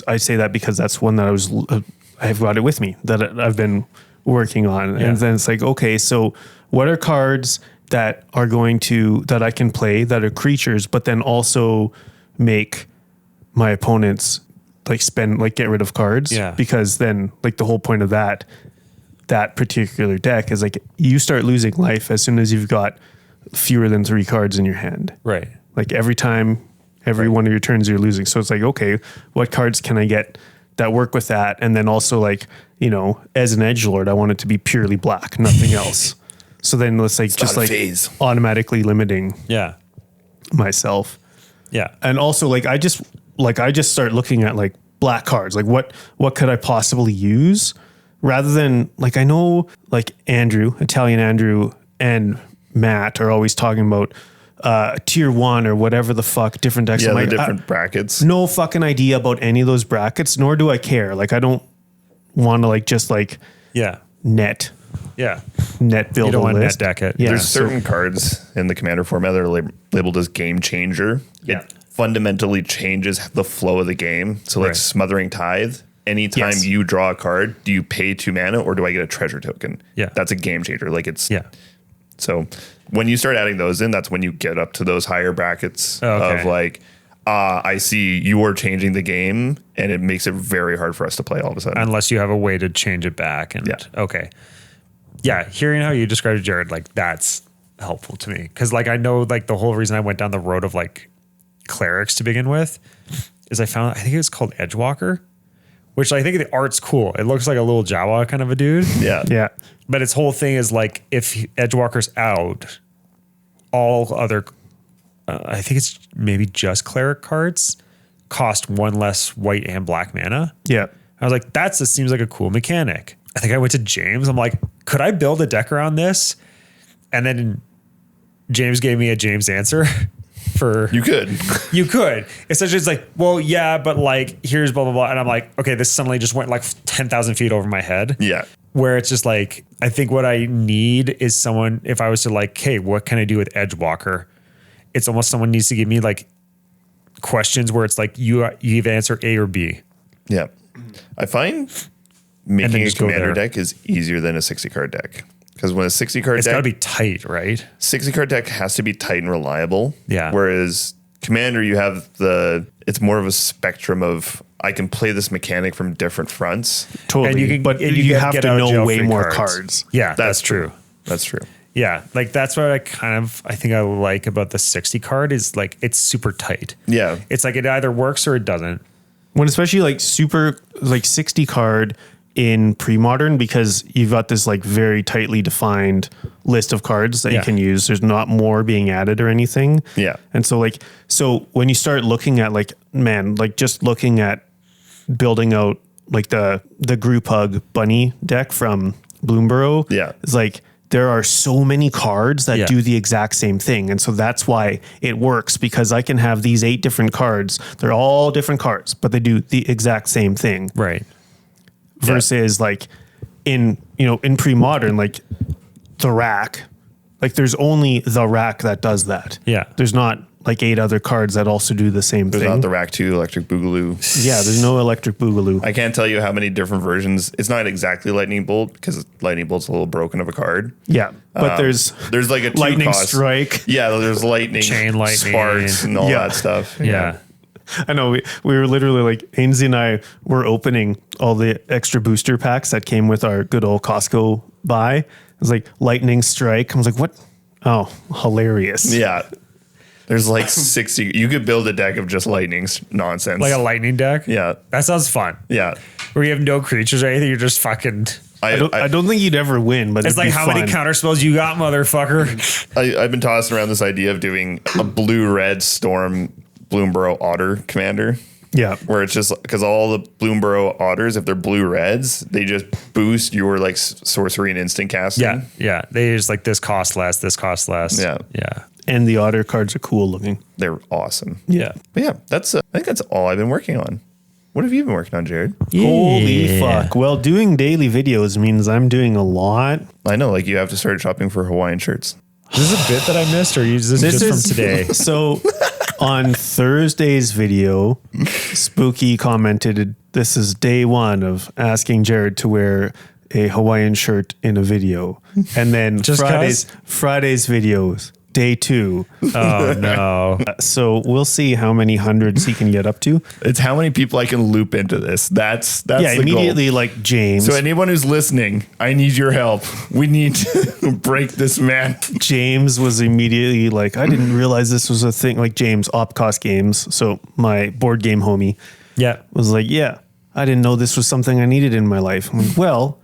I say that because that's one that I've got it with me that I've been working on. Yeah. And then it's like, okay, so what are cards that are that I can play that are creatures, but then also make my opponents like get rid of cards? Yeah. Because then like the whole point of that particular deck is like you start losing life as soon as you've got fewer than 3 cards in your hand. Right. Like every one of your turns you're losing. So it's like, okay, what cards can I get that work with that? And then also like, as an edgelord, I want it to be purely black, nothing else. So then let's like just not a like phase. automatically limiting Yeah. myself. Yeah. And also like I just start looking at like black cards. Like what could I possibly use? Rather than like, I know like Italian Andrew and Matt are always talking about tier 1 or whatever the fuck different decks. Yeah, I'm the like, different brackets. no fucking idea about any of those brackets, nor do I care. Like I don't want to like just like Yeah. net Yeah. build You don't a want list. net deck it. Yeah. There's so- certain cards in the commander format that are labeled as game changer. Yeah. It fundamentally changes the flow of the game. So like Right. Smothering Tithe, anytime Yes. you draw a card, do you pay 2 mana or do I get a treasure token? Yeah. That's a game changer. Like it's Yeah. so when you start adding those in, that's when you get up to those higher brackets Okay. of like, I see you are changing the game, and it makes it very hard for us to play all of a sudden. Unless you have a way to change it back. And Yeah. okay. Yeah. Hearing how you described it, Jared, like that's helpful to me. Cause like I know like the whole reason I went down the road of like clerics to begin with is I think it was called Edgewalker, which I think the art's cool. It looks like a little Jawa kind of a dude. Yeah. Yeah. But its whole thing is like, if Edgewalker's out, all other, I think it's maybe just cleric cards cost one less white and black mana. Yeah. I was like, seems like a cool mechanic. I think I went to James. I'm like, could I build a deck around this? And then James gave me a James answer for You could. you could. Essentially, it's like, well, yeah, but like, here's blah, blah, blah. And I'm like, okay, this suddenly just went like 10,000 feet over my head. Yeah. Where it's just like, I think what I need is someone, if I was to like, hey, what can I do with Edgewalker? It's almost someone needs to give me like questions where it's like, you either answer A or B. Yeah. I find making a just go commander there. deck is easier than a 60 card deck. Because when a 60 card It's got to deck, be tight, right? 60 card deck has to be tight and reliable. Yeah. Whereas commander, you have it's more of a spectrum of, I can play this mechanic from different fronts. Totally. And you can- but and you, you have get to out of know jail way free more cards. cards. Yeah, that's true. That's true. Yeah, like that's what I think I like about the 60 card is like it's super tight. Yeah. It's like it either works or it doesn't. When especially like super like 60 card in pre-modern, because you've got this like very tightly defined list of cards that you Yeah. can use. There's not more being added or anything. Yeah. And so when you start looking at like, man, like just looking at building out like the group hug bunny deck from Bloomborough. Yeah. It's like, there are so many cards that Yeah. do the exact same thing. And so that's why it works, because I can have these 8 different cards. They're all different cards, but they do the exact same thing. Right. Versus like in pre-modern, like the rack, like there's only the rack that does that. Yeah. There's not like 8 other cards that also do the same There's thing. not the Rack 2 Electric Boogaloo. Yeah, there's no Electric Boogaloo. I can't tell you how many different versions. It's not exactly Lightning Bolt because Lightning Bolt's a little broken of a card. Yeah, but there's like a 2 Lightning cost. Strike. Yeah, there's lightning, Chain lightning. sparks, and all Yeah. that stuff. Yeah. I know we were literally like, Ainsley and I were opening all the extra booster packs that came with our good old Costco buy. It was like Lightning Strike. I was like, what? Oh, hilarious. Yeah. There's like 60. You could build a deck of just lightning's nonsense. Like a lightning deck. Yeah. That sounds fun. Yeah. Where you have no creatures or anything. You're just fucking. I don't think you'd ever win, but It's like, how many counter spells you got, motherfucker? I've been tossing around this idea of doing a blue-red Storm Bloomborough Otter commander. Yeah. Where it's just because all the Bloomborough Otters, if they're blue-reds, they just boost your like sorcery and instant casting. Yeah. Yeah. They just like this costs less. This costs less. Yeah. Yeah. And the Otter cards are cool looking. They're awesome. Yeah. But yeah, I think that's all I've been working on. What have you been working on, Jared? Holy fuck. Well, doing daily videos means I'm doing a lot. I know, like you have to start shopping for Hawaiian shirts. Is this a bit that I missed or is this just from today? So on Thursday's video, Spooky commented, this is day 1 of asking Jared to wear a Hawaiian shirt in a video. And then Just Friday's videos, day 2. Oh, no. So we'll see how many hundreds he can get up to. It's how many people I can loop into this. That's Yeah, the immediately goal. like James. So anyone who's listening, I need your help. We need to break this man. James was immediately like, I didn't realize this was a thing. Like James, Opcost Games, so my board game homie, Yeah. was like, yeah, I didn't know this was something I needed in my life. I'm like, well,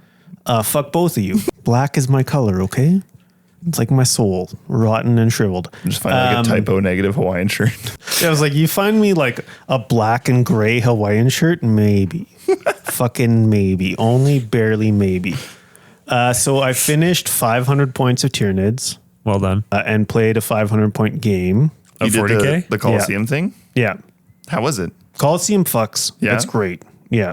fuck both of you. Black is my color, okay? It's like my soul, rotten and shriveled. Just find like a typo negative Hawaiian shirt. I was like, you find me like a black and gray Hawaiian shirt? Maybe. Fucking maybe. Only barely maybe. So I finished 500 points of Tyranids Well done. and played a 500-point game. You did 40K? the Coliseum thing? Yeah. How was it? Coliseum fucks. Yeah? It's great. Yeah.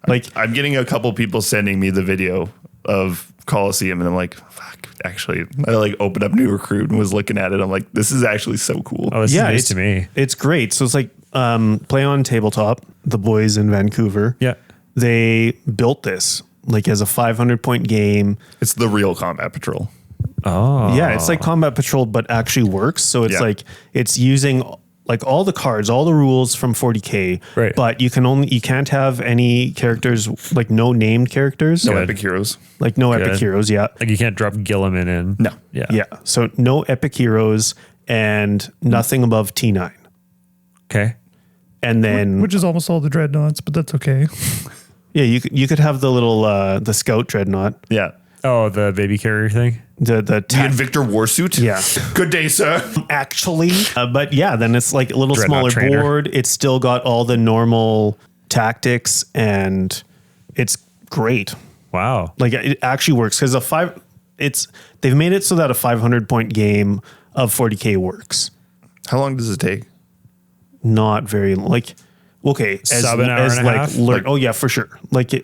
Like, I'm getting a couple people sending me the video of Coliseum, and I'm like, fuck, actually. I like opened up New Recruit and was looking at it. I'm like, this is actually so cool. Oh, this yeah, is news it's to me. It's great. So it's like play on tabletop. The boys in Vancouver. Yeah. They built this like as a 500-point game. It's the real Combat Patrol. Oh. Yeah, it's like Combat Patrol, but actually works. So it's Yeah. like it's using like all the cards, all the rules from 40K. Right. But you can't have any characters, like no named characters. No Good. Epic Heroes. Like no epic Good. heroes. Yeah. Like you can't drop Gilliman in. No. Yeah. Yeah. So no epic heroes and nothing above T9. Okay. And then Which is almost all the dreadnoughts, but that's okay. yeah, you could have the little the scout dreadnought, Yeah. Oh, the baby carrier thing. the The Invictor warsuit? yeah. Good day, sir. Actually, but yeah, then it's like a little Dreadnought smaller trainer. board. It's still got all the normal tactics, and it's great. Wow. Like it actually works because they've made it so that a 500 point game of 40K works. How long does it take? Not very like okay Sub an hour and a like half? oh yeah, for sure, like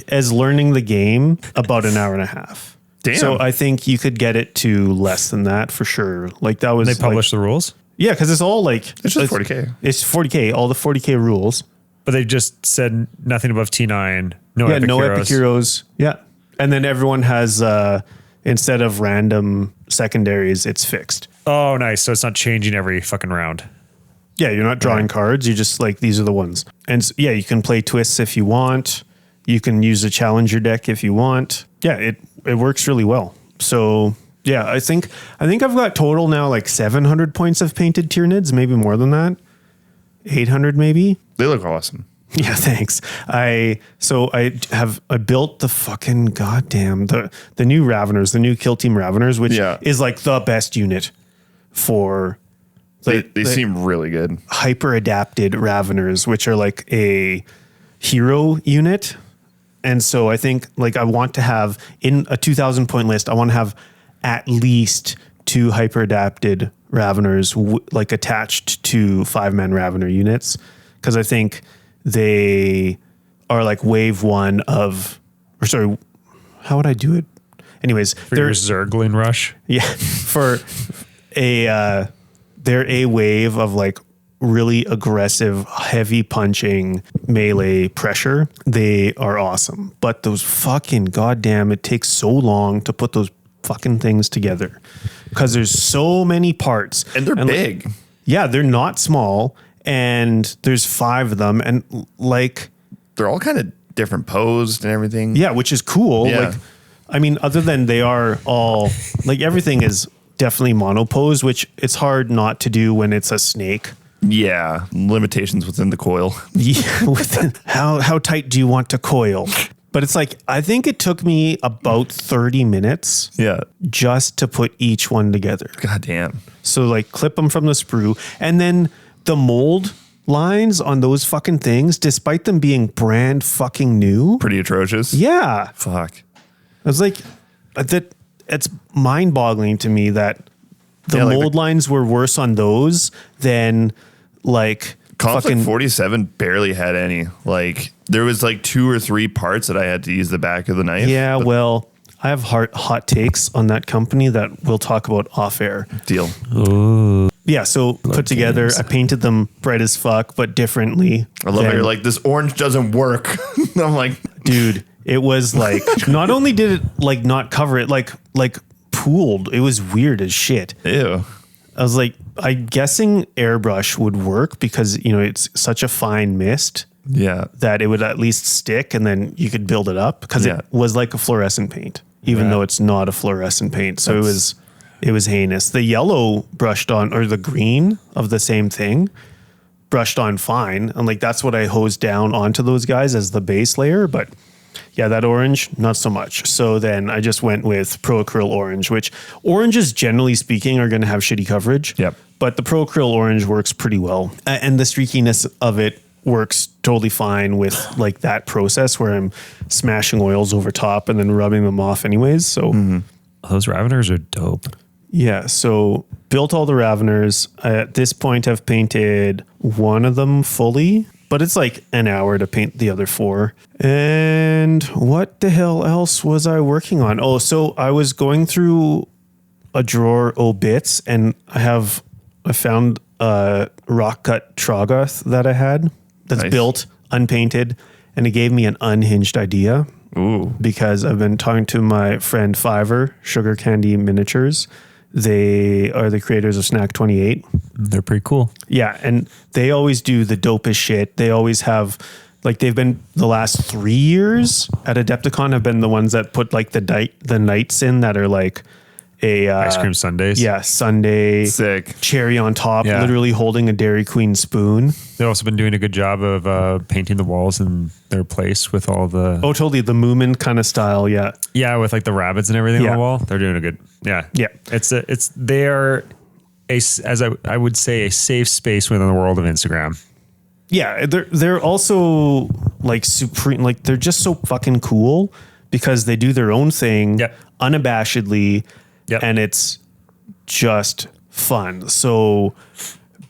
as learning the game about an hour and a half. Damn. So I think you could get it to less than that for sure. Like that was They published the rules, yeah, because it's all like It's just 40K. It's 40K, all the 40K rules. but they just said nothing above T9. No Yeah, epic no heroes. epic heroes. Yeah, and then everyone has instead of random secondaries, it's fixed. Oh, nice. So it's not changing every fucking round. Yeah, you're not drawing cards. You just like, these are the ones. And yeah, you can play twists if you want. You can use a challenger deck if you want. Yeah, it works really well. So yeah, I think I've got total now like 700 points of painted Tyranids, maybe more than that. 800 maybe. They look awesome. Yeah, thanks. I built the fucking goddamn the new Raveners, the new Kill Team Raveners, which Yeah. is like the best unit for They seem really good. hyper adapted Raveners, which are like a hero unit. And so I think like I want to have in a 2,000 point list, I want to have at least 2 hyper adapted Raveners like attached to 5-man Ravener units. Cause I think they are like wave 1 of, or sorry, how would I do it? Anyways, For your Zergling rush. yeah, for they're a wave of like really aggressive, heavy punching melee pressure. They are awesome. But those fucking goddamn, it takes so long to put those fucking things together because there's so many parts. And they're big. Like, yeah, they're not small. And there's 5 of them. And like, They're all kind of different posed and everything. yeah, which is cool. Yeah. Like, I mean, other than they are all like everything is definitely monopose, which it's hard not to do when it's a snake. Yeah. Limitations within the coil. Yeah, how tight do you want to coil? But it's like I think it took me about 30 minutes Yeah. just to put each one together. God damn. So like clip them from the sprue, and then the mold lines on those fucking things, despite them being brand fucking new. Pretty atrocious. Yeah, Fuck. I was like, that. It's mind boggling to me that the Yeah, like mold lines were worse on those than like Conflict fucking 47 barely had any. Like there was like 2 or 3 parts that I had to use the back of the knife. Yeah, well, I have hot takes on that company that we'll talk about off air. Deal. Yeah, so put together, games. I painted them bright as fuck, but differently. I love how you're like, this orange doesn't work. I'm like, dude, it was like, not only did it like not cover it, like pooled. It was weird as shit. ew. I was like, I'm guessing airbrush would work because, you know, it's such a fine mist Yeah. that it would at least stick and then you could build it up because Yeah. it was like a fluorescent paint, even though it's not a fluorescent paint. So it was heinous. The yellow brushed on, or the green of the same thing brushed on fine. And like, that's what I hosed down onto those guys as the base layer. But yeah, that orange, not so much. So then I just went with Pro Acryl Orange, which oranges, generally speaking, are going to have shitty coverage. Yep. But the Pro Acryl Orange works pretty well. And the streakiness of it works totally fine with like that process where I'm smashing oils over top and then rubbing them off anyways. So Those Raveners are dope. yeah, so built all the Raveners. At this point, I've painted one of them fully, but it's like an hour to paint the other 4. And what the hell else was I working on? Oh, so I was going through a drawer of bits, and I found a rock cut Trogoth that I had that's Nice. built, unpainted, and it gave me an unhinged idea. Ooh. Because I've been talking to my friend Fiverr, Sugar Candy Miniatures. They are the creators of Snack 28. They're pretty cool. Yeah, and they always do the dopest shit. They always have, like, they've been the last 3 years at Adepticon have been the ones that put like the knights in that are like a Ice cream sundaes. Yeah, sundae. Sick. Cherry on top, Yeah. literally holding a Dairy Queen spoon. They've also been doing a good job of painting the walls in their place with all the Oh, totally. The Moomin kind of style. Yeah. with like the rabbits and everything Yeah. on the wall. They're doing a good Yeah. They're as I would say a safe space within the world of Instagram. Yeah. They're also like supreme. Like they're just so fucking cool because they do their own thing Yep. unabashedly. Yep. And it's just fun. So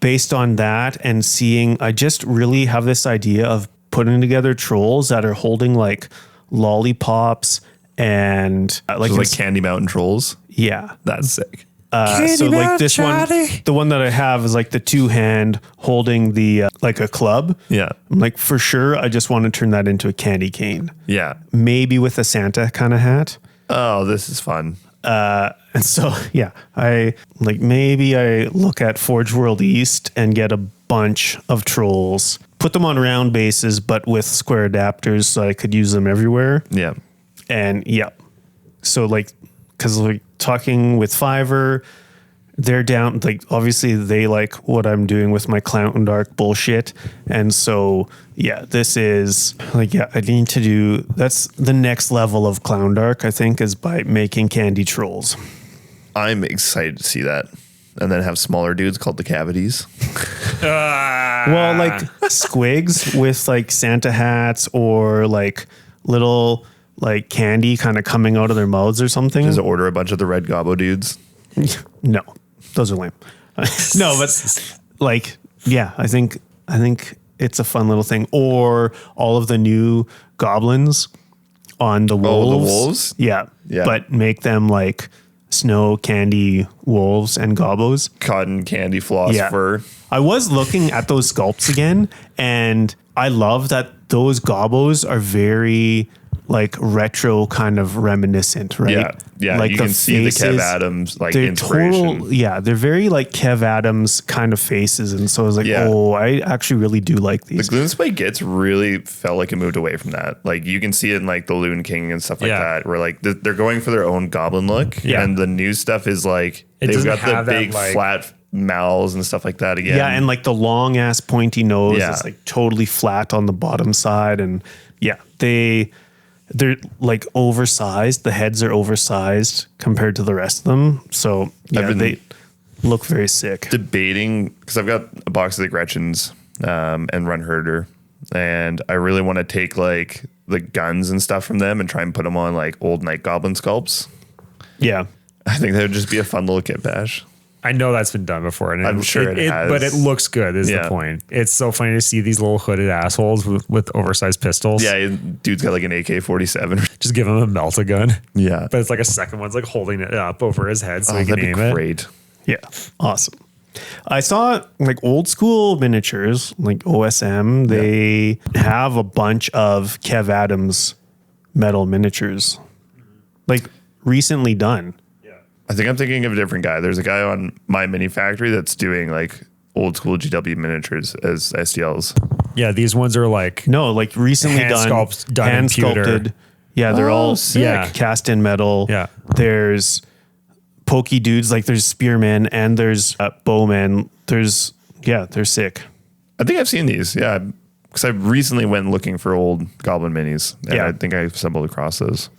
based on that and seeing, I just really have this idea of putting together trolls that are holding like lollipops and Like Candy Mountain Trolls. yeah. That's sick. So like this one, the one that I have is like the 2-hand holding the like a club. Yeah. I'm like, for sure, I just want to turn that into a candy cane, Yeah. maybe with a Santa kind of hat. Oh, this is fun. And so, yeah, I like maybe I look at Forge World East and get a bunch of trolls, put them on round bases, but with square adapters so I could use them everywhere. Yeah. And yeah, so like, cause like talking with Fiverr, they're down, like obviously they like what I'm doing with my Clown Dark bullshit. And so, yeah, this is like, yeah, I need to do, that's the next level of Clown Dark, I think, is by making candy trolls. I'm excited to see that. And then have smaller dudes called the cavities. Well, like squigs with like Santa hats or like little like candy kind of coming out of their mouths or something. Just order a bunch of the red gobbo dudes. No, those are lame. No, but like, yeah, I think it's a fun little thing. Or all of the new goblins on the wolves. Oh, the wolves? Yeah. Yeah. But make them like snow candy wolves and gobbos. Cotton candy floss fur. I was looking at those sculpts again, and I love that those gobbos are very like retro kind of reminiscent, right? Yeah. Yeah. Like you can see the Kev Adams like inspiration. They're very like Kev Adams kind of faces. And so I was like, Yeah. oh, I actually really do like The these. Gloomspite Gits really felt like it moved away from that. Like you can see it in like the Loon King and stuff like Yeah. that, where like they're going for their own goblin look. Yeah. And the new stuff is like It they've doesn't got the have that, big like- flat mouths and stuff like that again. Yeah, and like the long ass pointy nose Yeah. is like totally flat on the bottom side. And yeah, they're like oversized. The heads are oversized compared to the rest of them. So yeah, been- they look very sick. debating because I've got a box of the Gretchens and Run Herder, and I really want to take like the guns and stuff from them and try and put them on like old Night Goblin sculpts. Yeah. I think that would just be a fun little kit bash. I know that's been done before, and I'm sure it has. but it looks good. Is Yeah. the point? It's so funny to see these little hooded assholes with oversized pistols. Yeah, dude's got like an AK-47. just give him a melt a gun. Yeah, But it's like a second one's like holding it up over his head so he can that'd be aim it. great. Yeah. Awesome. I saw like old school miniatures, like OSM. They have a bunch of Kev Adams metal miniatures, like recently done. I think I'm thinking of a different guy. There's a guy on My Mini Factory that's doing like old school GW miniatures as STLs. Yeah, these ones are like No, like recently Hand done, done in hand pewter. sculpted. Yeah, they're all sick. Yeah. cast in metal. Yeah. There's pokey dudes, like there's spearmen and there's bowmen. They're sick. I think I've seen these. Yeah, because I recently went looking for old Goblin minis, and Yeah. I think I stumbled across those.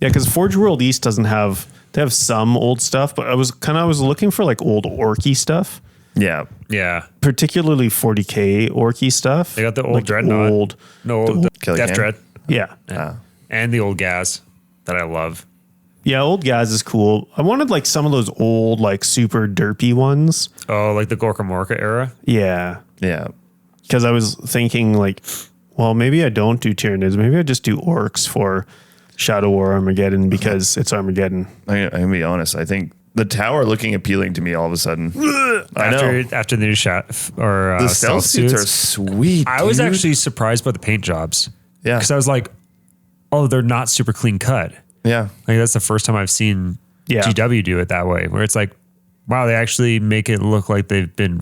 Yeah, because Forge World East doesn't have. They have some old stuff, but I was looking for like old orky stuff, Yeah, yeah. particularly 40K orky stuff. They got the old like Dreadnought. The Kelly Death Can? Dread Yeah, and the old Gaz that I love. yeah. Old Gaz is cool. I wanted like some of those old like super derpy ones. Oh, like the Gorka Morka era. Yeah, yeah. because I was thinking like, well, maybe I don't do Tyranids. Maybe I just do orcs for Shadow War Armageddon because it's Armageddon. I'm gonna be honest. I think the tower looking appealing to me all of a sudden. I know After the new shot or the stealth suits are sweet. I was dude. actually surprised by the paint jobs. Yeah. Because I was like, oh, they're not super clean cut. Yeah, Like that's the first time I've seen Yeah. GW do it that way, where it's like, wow, they actually make it look like they've been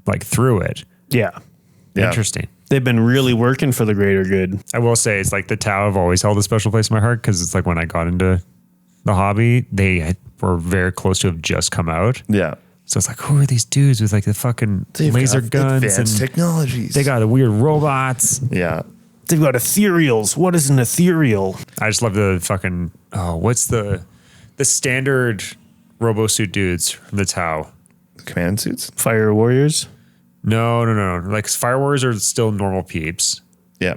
like through it. Yeah, yeah. Interesting. they've been really working for the greater good. I will say it's like the Tau have always held a special place in my heart because it's like when I got into the hobby, they or very close to have just come out. Yeah. So it's like, who are these dudes with like the fucking laser guns advanced and technologies? they got the weird robots. Yeah. They've got ethereals. What is an ethereal? I just love the fucking what's the standard robo suit dudes from the Tau? Command suits. Fire warriors. No. Like Fire Warriors are still normal peeps, Yeah.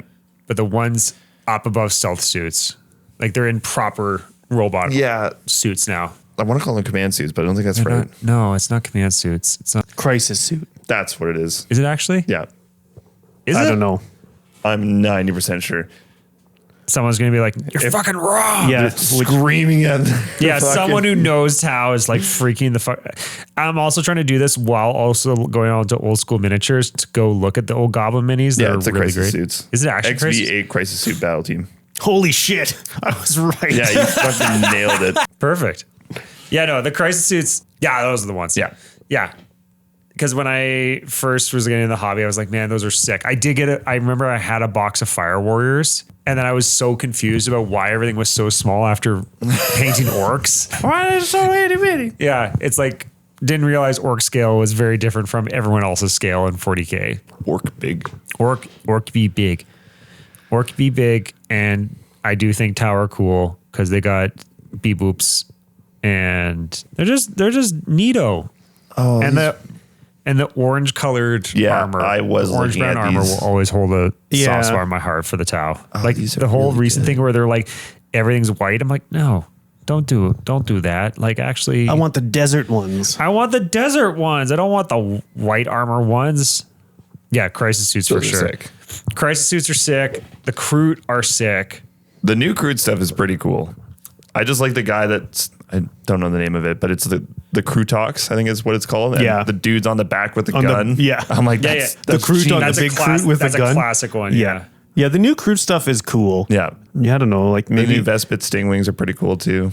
but the ones up above stealth suits, like they're in proper robot Yeah. suits now. I want to call them command suits, but I don't think that's They're right. not- no, it's not command suits. It's not. Crisis suit. That's what it is. Is it actually? Yeah. Is I it? don't know. I'm 90% sure. Someone's gonna be like, "You're fucking wrong." Yeah. Screaming at Yeah, someone who knows Tau is like freaking the fuck. I'm also trying to do this while also going on to old school miniatures to go look at the old Goblin minis. Yeah, That it's are the really crisis great. suits. Is it actually crisis? XV8 crisis suit battle team? Holy shit. I was right. Yeah, you fucking nailed it. Perfect. Yeah, no, the crisis suits. Yeah, those are the ones. Yeah. Yeah. Because when I first was getting into the hobby, I was like, man, those are sick. I did get it. I remember I had a box of Fire Warriors, and then I was so confused about why everything was so small after painting orcs. Why is it so itty bitty? Yeah, it's like, didn't realize orc scale was very different from everyone else's scale in 40K. Orc big. Orc be big. Orc be big, and I do think Tower cool because they got bee boops, and they're just neato. Oh, And the orange colored armor, I was the orange looking brown at armor these. will always hold a Yeah. soft spot in my heart for the Tau. Like these are the whole really recent good. thing where they're like everything's white. I'm like, no, don't do that. Like actually, I want the desert ones. I want the desert ones. I don't want the white armor ones. Yeah, crisis suits for Those are sure. sick. Crisis suits are sick. The Kroot are sick. The new crude stuff is pretty cool. I just like the guy that's, I don't know the name of it, but it's the Crutox, I think is what it's called. And Yeah. the dude's on the back with the On the- gun. yeah. I'm like, Yeah, that's, yeah. that's The Cruton, genius. That's the a big class, Kroot with that's the gun. a classic one. Yeah. Yeah, the new crude stuff is cool. Yeah. Yeah, I don't know. Like The maybe new Vespit Stingwings are pretty cool too.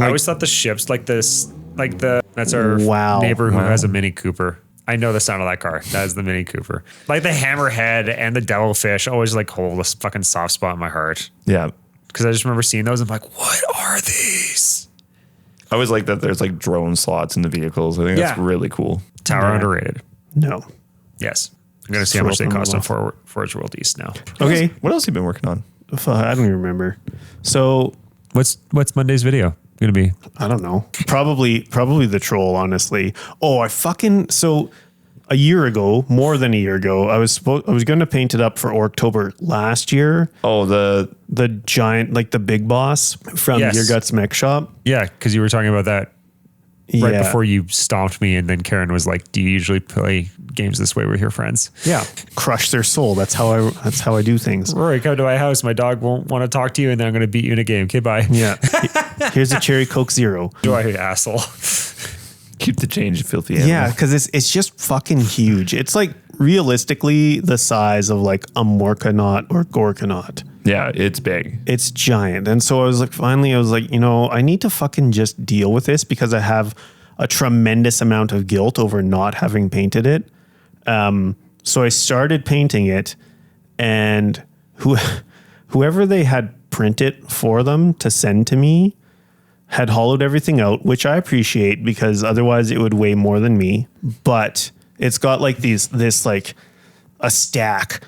I always thought the ships like this, like that's our Wow. neighbor who Wow. has a Mini Cooper. I know the sound of that car. That is the Mini Cooper. Like the Hammerhead and the Devilfish always like hold a fucking soft spot in my heart. Yeah. Because I just remember seeing those. I'm like, what are these? I always like that there's like drone slots in the vehicles. I think that's Yeah. really cool. Tower Yeah. underrated. no. Yes. I'm going to see how much they Throw cost them on Forge World East now. Okay. What else have you been working on? I don't even remember. So What's Monday's video going to be? I don't know. Probably the troll, honestly. Oh, so a year ago, more than a year ago, I was going to paint it up for October last year. Oh, The giant, like the big boss from Yes. Your Guts Mech Shop. Yeah, because you were talking about that right Yeah. before you stomped me, and then Karen was like, "Do you usually play games this way with your friends?" Yeah, crush their soul. That's how I do things. Rory, come to my house. My dog won't want to talk to you, and then I'm going to beat you in a game. Okay, bye. Yeah. Here's a cherry Coke Zero. Do I, asshole? keep the change, you filthy animal. Yeah, because it's just fucking huge. It's like realistically the size of like a Morkanaut or Gorkanaut. Yeah, it's big. It's giant. And so I was like, finally, I was like, I need to fucking just deal with this because I have a tremendous amount of guilt over not having painted it. So I started painting it, and whoever they had print it for them to send to me had hollowed everything out, which I appreciate because otherwise it would weigh more than me. But it's got like this like a stack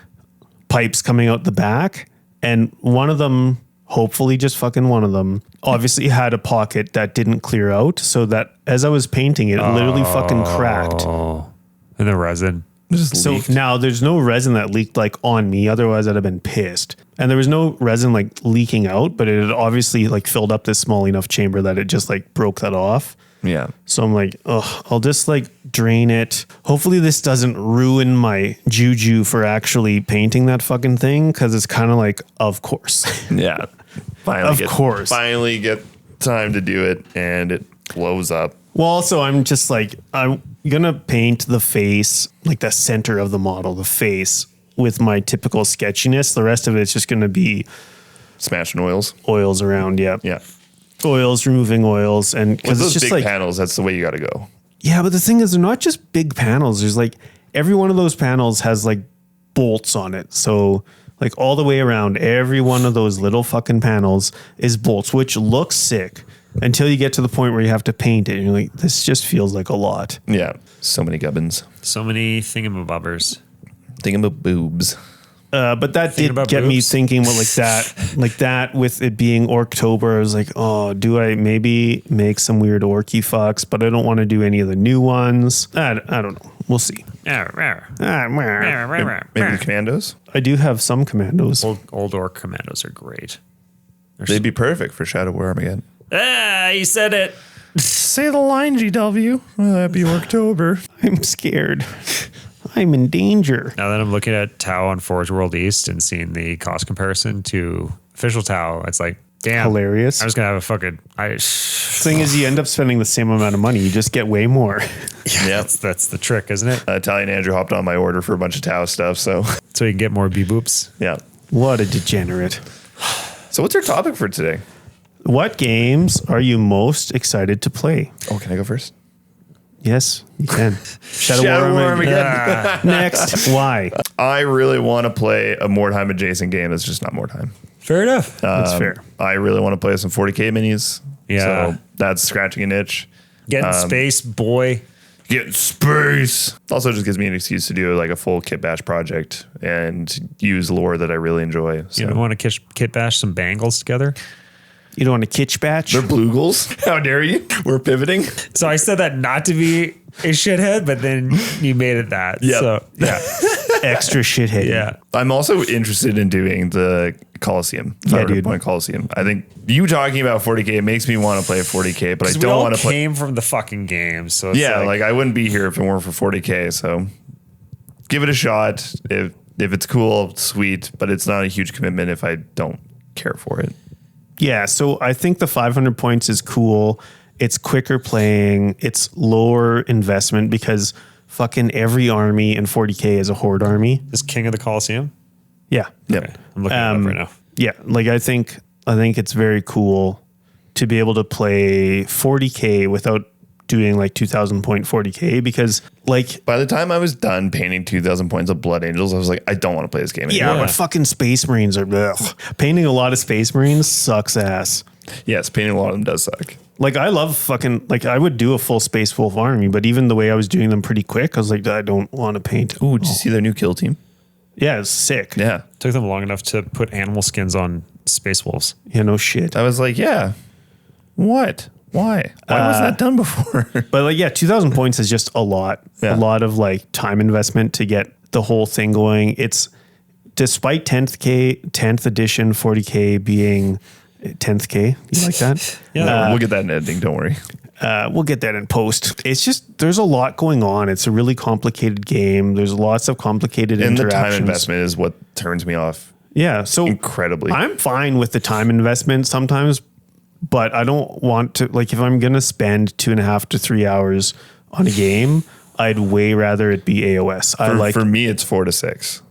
pipes coming out the back, and one of them, hopefully just fucking one of them, obviously had a pocket that didn't clear out, so that as I was painting it, it literally fucking cracked. Oh, and the resin. Just So leaked. now there's no resin that leaked like on me. Otherwise I'd have been pissed. And there was no resin like leaking out, but it had obviously like filled up this small enough chamber that it just like broke that off. Yeah. So I'm like, I'll just like drain it. Hopefully this doesn't ruin my juju for actually painting that fucking thing. Cause it's kind of like, of course. Yeah. Finally Of course. Finally get time to do it, and it blows up. Well, also I'm just like, I'm going to paint the face, like the center of the model, the face with my typical sketchiness. The rest of it's just going to be Smashing oils. oils around. Yeah. Yeah. Oils, removing oils. And With cause those it's just big like, panels, that's the way you got to go. yeah, but the thing is they're not just big panels. There's like every one of those panels has like bolts on it. So like all the way around, every one of those little fucking panels is bolts, which looks sick. until you get to the point where you have to paint it. And you're like, this just feels like a lot. Yeah. So many gubbins. So many thingamabobbers. Thingamaboobs. But that Thinking did about get me boobs? thinking about like that with it being Orktober. I was like, oh, do I maybe make some weird orky fucks? But I don't want to do any of the new ones. I don't know. We'll see. Maybe the commandos. I do have some commandos. Old orc commandos are great. They'd be perfect for Shadow War Armageddon. Ah, you said it. Say the line, GW. Well, that'd be October. I'm scared. I'm in danger. Now that I'm looking at Tau on Forge World East and seeing the cost comparison to official Tau, it's like, damn. Hilarious. I'm just going to have a fucking... Thing is, you end up spending the same amount of money. You just get way more. Yeah. That's the trick, isn't it? Italian Andrew hopped on my order for a bunch of Tau stuff. So, So you can get more B-boops. yeah. What a degenerate. So, what's our topic for today? What games are you most excited to play? Oh, can I go first? Yes, you can. Shadow Shadow War Armageddon. Armageddon. Next. Why? I really want to play a Mordheim adjacent game that's just not Mordheim. Fair enough. That's fair. I really want to play some 40k minis. Yeah. So that's scratching an itch. Getting space, boy. Get space. Also just gives me an excuse to do like a full kit bash project and use lore that I really enjoy. So. You don't want to kit bash some bangles together? You don't want to kitsch batch? They're Bloogles. How dare you? We're pivoting. So I said that not to be a shithead, but then you made it that. Yep. So, yeah. Extra shithead. Yeah. I'm also interested in doing the Coliseum. Yeah, dude. Point Coliseum. I think you talking about 40k makes me want to play 40k, but I We don't all want to play. came from the fucking game. So it's Yeah, like I wouldn't be here if it weren't for 40k. So give it a shot. If it's cool, sweet, but it's not a huge commitment if I don't care for it. Yeah, so I think the 500 points is cool. It's quicker playing. It's lower investment because fucking every army in 40k is a horde army. is King of the Coliseum. Yeah. Yep. Okay. I'm looking it up right now. Yeah, like I think it's very cool to be able to play 40k without doing like 2,000 point 40k because like By the time I was done painting 2,000 points of Blood Angels, I was like, I don't want to play this game anymore. yeah, but fucking Space Marines are ugh. Painting a lot of Space Marines sucks ass. Yes, painting a lot of them does suck. Like I love fucking like I would do a full Space Wolf army, but even the way I was doing them pretty quick, I was like I don't want to paint. Ooh, did you see their new kill team? Yeah, it's sick. Yeah. Took them long enough to put animal skins on Space Wolves. Yeah, no shit. I was like, yeah. What? Why? Why wasn't that done before? But like, yeah, 2,000 points is just a lot. Yeah. A lot of like time investment to get the whole thing going. It's despite 10th edition 40k being 10th. You like that? Yeah. We'll get that in editing. Don't worry. We'll get that in post. It's just there's a lot going on. It's a really complicated game. There's lots of complicated And the interactions. time investment is what turns me off Yeah, so incredibly. I'm fine with the time investment sometimes, but I don't want to like if I'm gonna spend 2.5 to 3 hours on a game, I'd way rather it be AOS. For me, it's 4 to 6.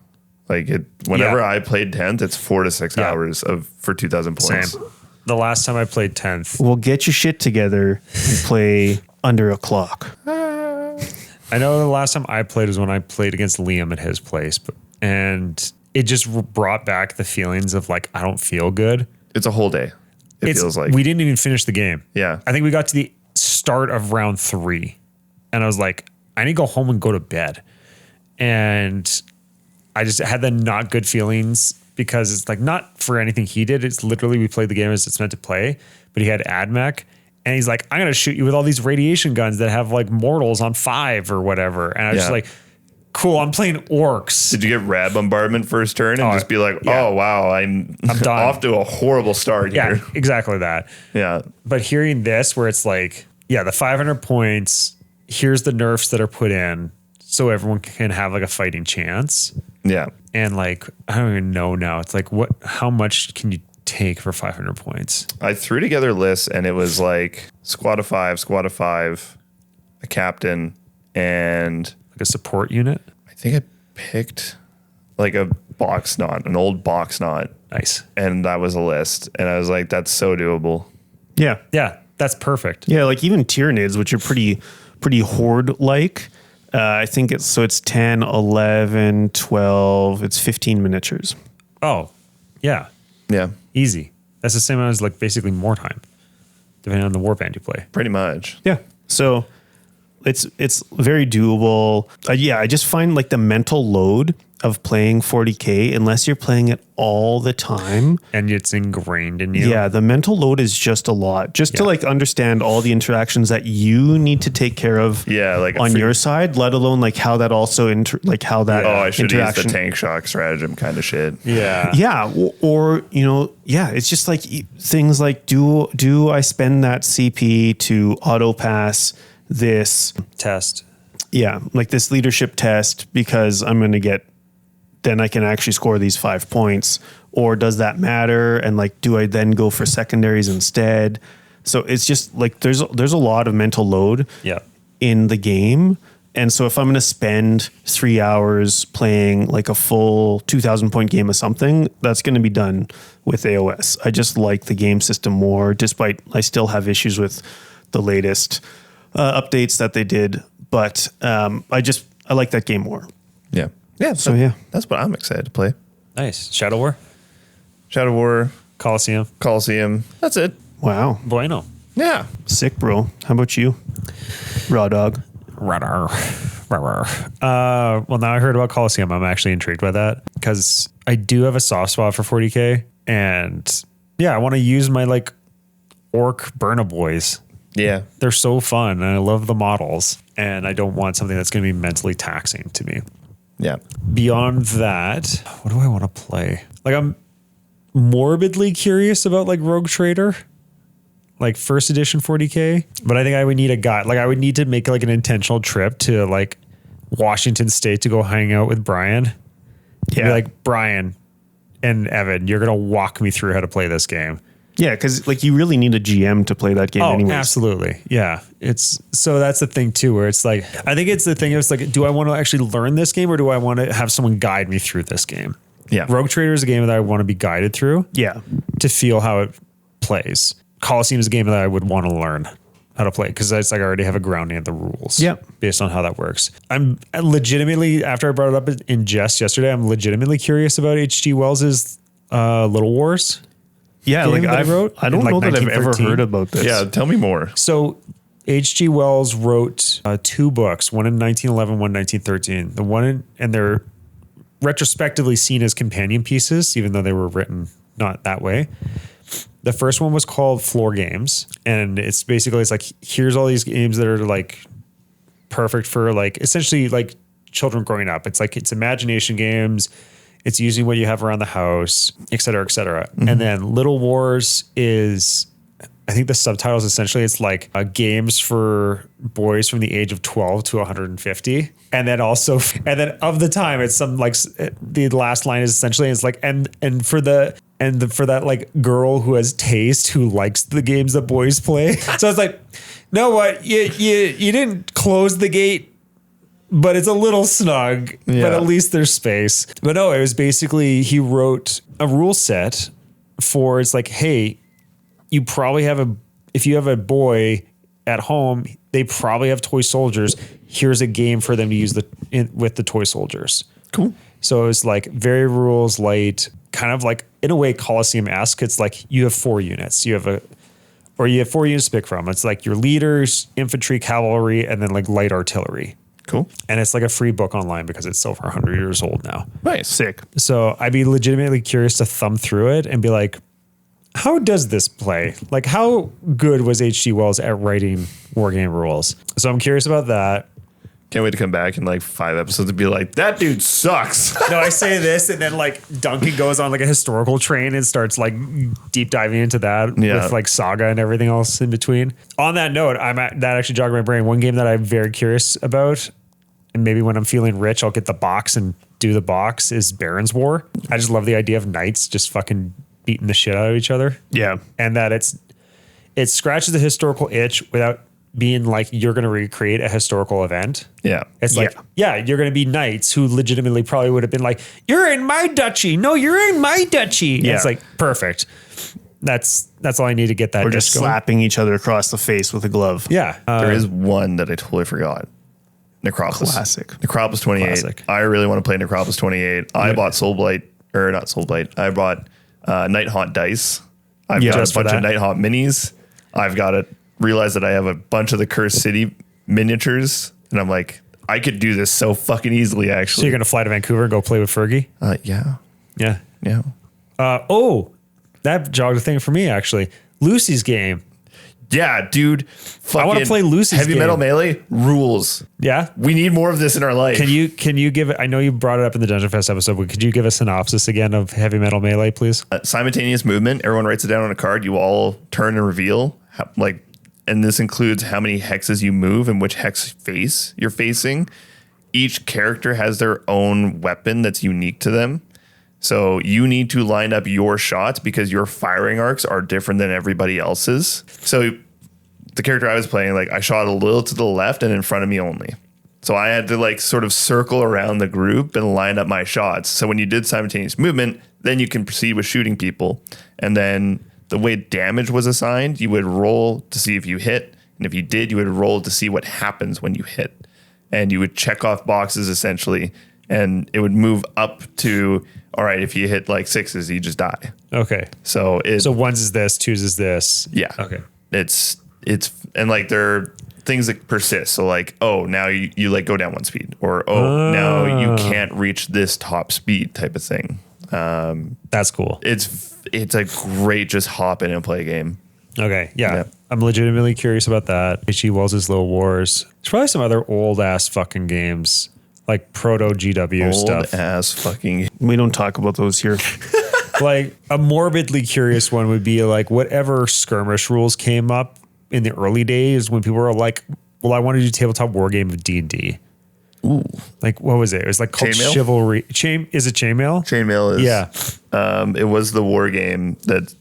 Like whenever Yeah. I played 10th, it's 4 to 6 hours for 2,000 points. Same. The last time I played 10th, Well, get your shit together and play under a clock. I know the last time I played was when I played against Liam at his place, and it just brought back the feelings of like, I don't feel good. It's a whole day. It feels like. we didn't even finish the game. Yeah. I think we got to the start of round 3 and I was like, I need to go home and go to bed. And I just had the not good feelings because it's like not for anything he did. It's literally we played the game as it's meant to play, but he had AdMech and he's like, I'm going to shoot you with all these radiation guns that have like mortals on 5 or whatever. And I was just like, cool, I'm playing orcs. Did you get rad bombardment first turn and just be like, yeah. oh, wow, I'm done. off to a horrible start Yeah, here. exactly that. Yeah. But hearing this where it's like, yeah, the 500 points, here's the nerfs that are put in so everyone can have like a fighting chance. Yeah. And like, I don't even know now. It's like, how much can you take for 500 points? I threw together lists and it was like squad of 5, a captain, and Like a support unit? I think I picked like a box knot, an old box knot, Nice. and that was a list. And I was like, that's so doable. Yeah. Yeah, that's perfect. Yeah, like even Tyranids, which are pretty horde like. I think it's 10, 11, 12, it's 15 miniatures. Oh, yeah. Yeah. Easy. That's the same as like basically more time. depending on the warband you play. Pretty much. Yeah. So it's very doable. Yeah, I just find like the mental load of playing 40K, unless you're playing it all the time. And it's ingrained in you. Yeah, the mental load is just a lot. Just to like understand all the interactions that you need to take care of like on your side, let alone like how that also how that I should use the interaction. tank shock stratagem kind of shit. Yeah. Yeah, or it's just like things like do I spend that CP to auto pass this Test. like this leadership test because I'm going to get, then I can actually score these 5 points, or does that matter? And like, do I then go for secondaries instead? So it's just like, there's a lot of mental load in the game. And so if I'm going to spend 3 hours playing like a full 2000 point game of something, that's going to be done with AOS. I just like the game system more, despite I still have issues with the latest updates that they did. But I like that game more. Yeah. Yeah. So that's what I'm excited to play. Nice. Shadow War. Shadow War, Coliseum. That's it. Wow. Bueno. Yeah. Sick, bro. How about you? Raw dog. Well, now I heard about Coliseum. I'm actually intrigued by that because I do have a soft spot for 40K. And I want to use my like orc Burna boys. Yeah. They're so fun and I love the models. And I don't want something that's going to be mentally taxing to me. Yeah. Beyond that, what do I want to play? Like I'm morbidly curious about like Rogue Trader, like first edition 40K. But I think I would need a guy. Like I would need to make like an intentional trip to like Washington State to go hang out with Brian. Yeah. Be like, Brian and Evan, you're going to walk me through how to play this game. Yeah, because like you really need a GM to play that game. Oh, anyways. Absolutely. Yeah. So that's the thing too, where it's like, I think it's the thing. It's like, do I want to actually learn this game or do I want to have someone guide me through this game? Yeah. Rogue Trader is a game that I want to be guided through. Yeah. To feel how it plays. Coliseum is a game that I would want to learn how to play because it's like I already have a grounding of the rules. Yeah. Based on how that works. I'm legitimately, after I brought it up in jest yesterday, I'm legitimately curious about H.G. Wells's Little Wars. Yeah, like I don't know that I've ever heard about this. Yeah, tell me more. So H.G. Wells wrote 2 books, one in 1911, one in 1913. The one and they're retrospectively seen as companion pieces, even though they were written not that way. The first one was called Floor Games, and it's like here's all these games that are like perfect for like essentially like children growing up. It's like it's imagination games. It's using what you have around the house, et cetera, et cetera. Mm-hmm. And then Little Wars is, I think the subtitle is essentially, it's like games for boys from the age of 12 to 150. And then also, and then of the time, it's some like, the last line is essentially, it's like, and for that like girl who has taste, who likes the games that boys play. So it's like, no, what, you didn't close the gate, but it's a little snug, but at least there's space. But no, it was basically, he wrote a rule set for, it's like, hey, you probably have if you have a boy at home, they probably have toy soldiers. Here's a game for them to use with the toy soldiers. Cool. So it was like very rules light, kind of like in a way Coliseum-esque. It's like you have 4 units. You have 4 units to pick from. It's like your leaders, infantry, cavalry, and then like light artillery. Cool. And it's like a free book online because it's over 100 years old now. Nice. Sick. So I'd be legitimately curious to thumb through it and be like, how does this play? Like, how good was H.G. Wells at writing wargame rules? So I'm curious about that. Can't wait to come back in like 5 episodes and be like, that dude sucks. No, I say this and then like Duncan goes on like a historical train and starts like deep diving into that with like Saga and everything else in between. On that note, that actually jogged my brain. One game that I'm very curious about, and maybe when I'm feeling rich, I'll get the box and do the box, is Baron's War. I just love the idea of knights just fucking beating the shit out of each other. Yeah. And that it scratches the historical itch without being like, you're going to recreate a historical event. Yeah. It's like, you're going to be knights who legitimately probably would have been like, you're in my duchy. No, you're in my duchy. Yeah. It's like, perfect. That's all I need to get that. Or just slapping each other across the face with a glove. Yeah. There is one that I totally forgot. Necropolis. Classic. Necropolis 28. Classic. I really want to play Necropolis 28. I bought not Soulblight. I bought Night Haunt dice. I've got a bunch of Night Haunt minis. I've got it. Realized that I have a bunch of the Cursed City miniatures, and I'm like, I could do this so fucking easily. So Actually, you're gonna fly to Vancouver and go play with Fergie? yeah, Yeah. That jogged a thing for me actually. Lucy's game. yeah, dude. I want to play Lucy's Heavy game. Metal Melee rules. Yeah. We need more of this in our life. Can you give it? I know you brought it up in the Dungeon Fest episode, but could you give a synopsis again of Heavy Metal Melee, please? Simultaneous movement. Everyone writes it down on a card. You all turn and reveal and this includes how many hexes you move and which hex face you're facing. Each character has their own weapon that's unique to them. So you need to line up your shots because your firing arcs are different than everybody else's. So the character I was playing, I shot a little to the left and in front of me only. So I had to sort of circle around the group and line up my shots. So when you did simultaneous movement, then you can proceed with shooting people. And then the way damage was assigned, you would roll to see if you hit. And if you did, you would roll to see what happens when you hit. And you would check off boxes essentially. And it would move up to, all right, if you hit 6s, you just die. Okay. So ones is this, twos is this. yeah. Okay. It's and there are things that persist. So now you go down one speed, or now you can't reach this top speed type of thing. That's cool. It's a great just hop in and play game. Okay. Yeah. Yeah. I'm legitimately curious about that. H.G. Wells' Little Wars. There's probably some other old ass fucking games like proto GW Old stuff. ass fucking. We don't talk about those here. Like a morbidly curious one would be whatever skirmish rules came up in the early days when people were like, well, I want to do tabletop war game of D&D. Ooh. What was it? It was called Chainmail? Chivalry. Is it Chainmail? Chainmail is. Yeah. It was the war game that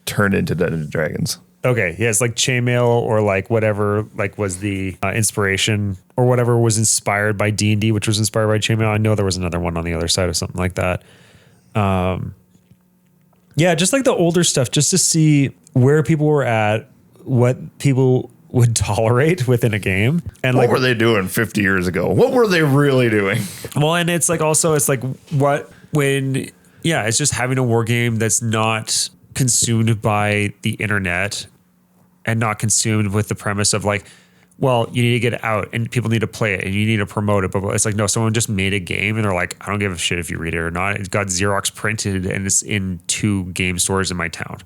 turned into Dungeons and Dragons. Okay. Yeah. It's Chainmail or whatever was the inspiration or whatever was inspired by D&D, which was inspired by Chainmail. I know there was another one on the other side of something like that. Yeah. Just the older stuff, just to see where people were at, what people would tolerate within a game. And What were they doing 50 years ago? What were they really doing? well, and it's it's just having a war game that's not consumed by the internet and not consumed with the premise of well, you need to get it out and people need to play it and you need to promote it. But it's no, someone just made a game and they're like, I don't give a shit if you read it or not. It's got Xerox printed and it's in 2 game stores in my town.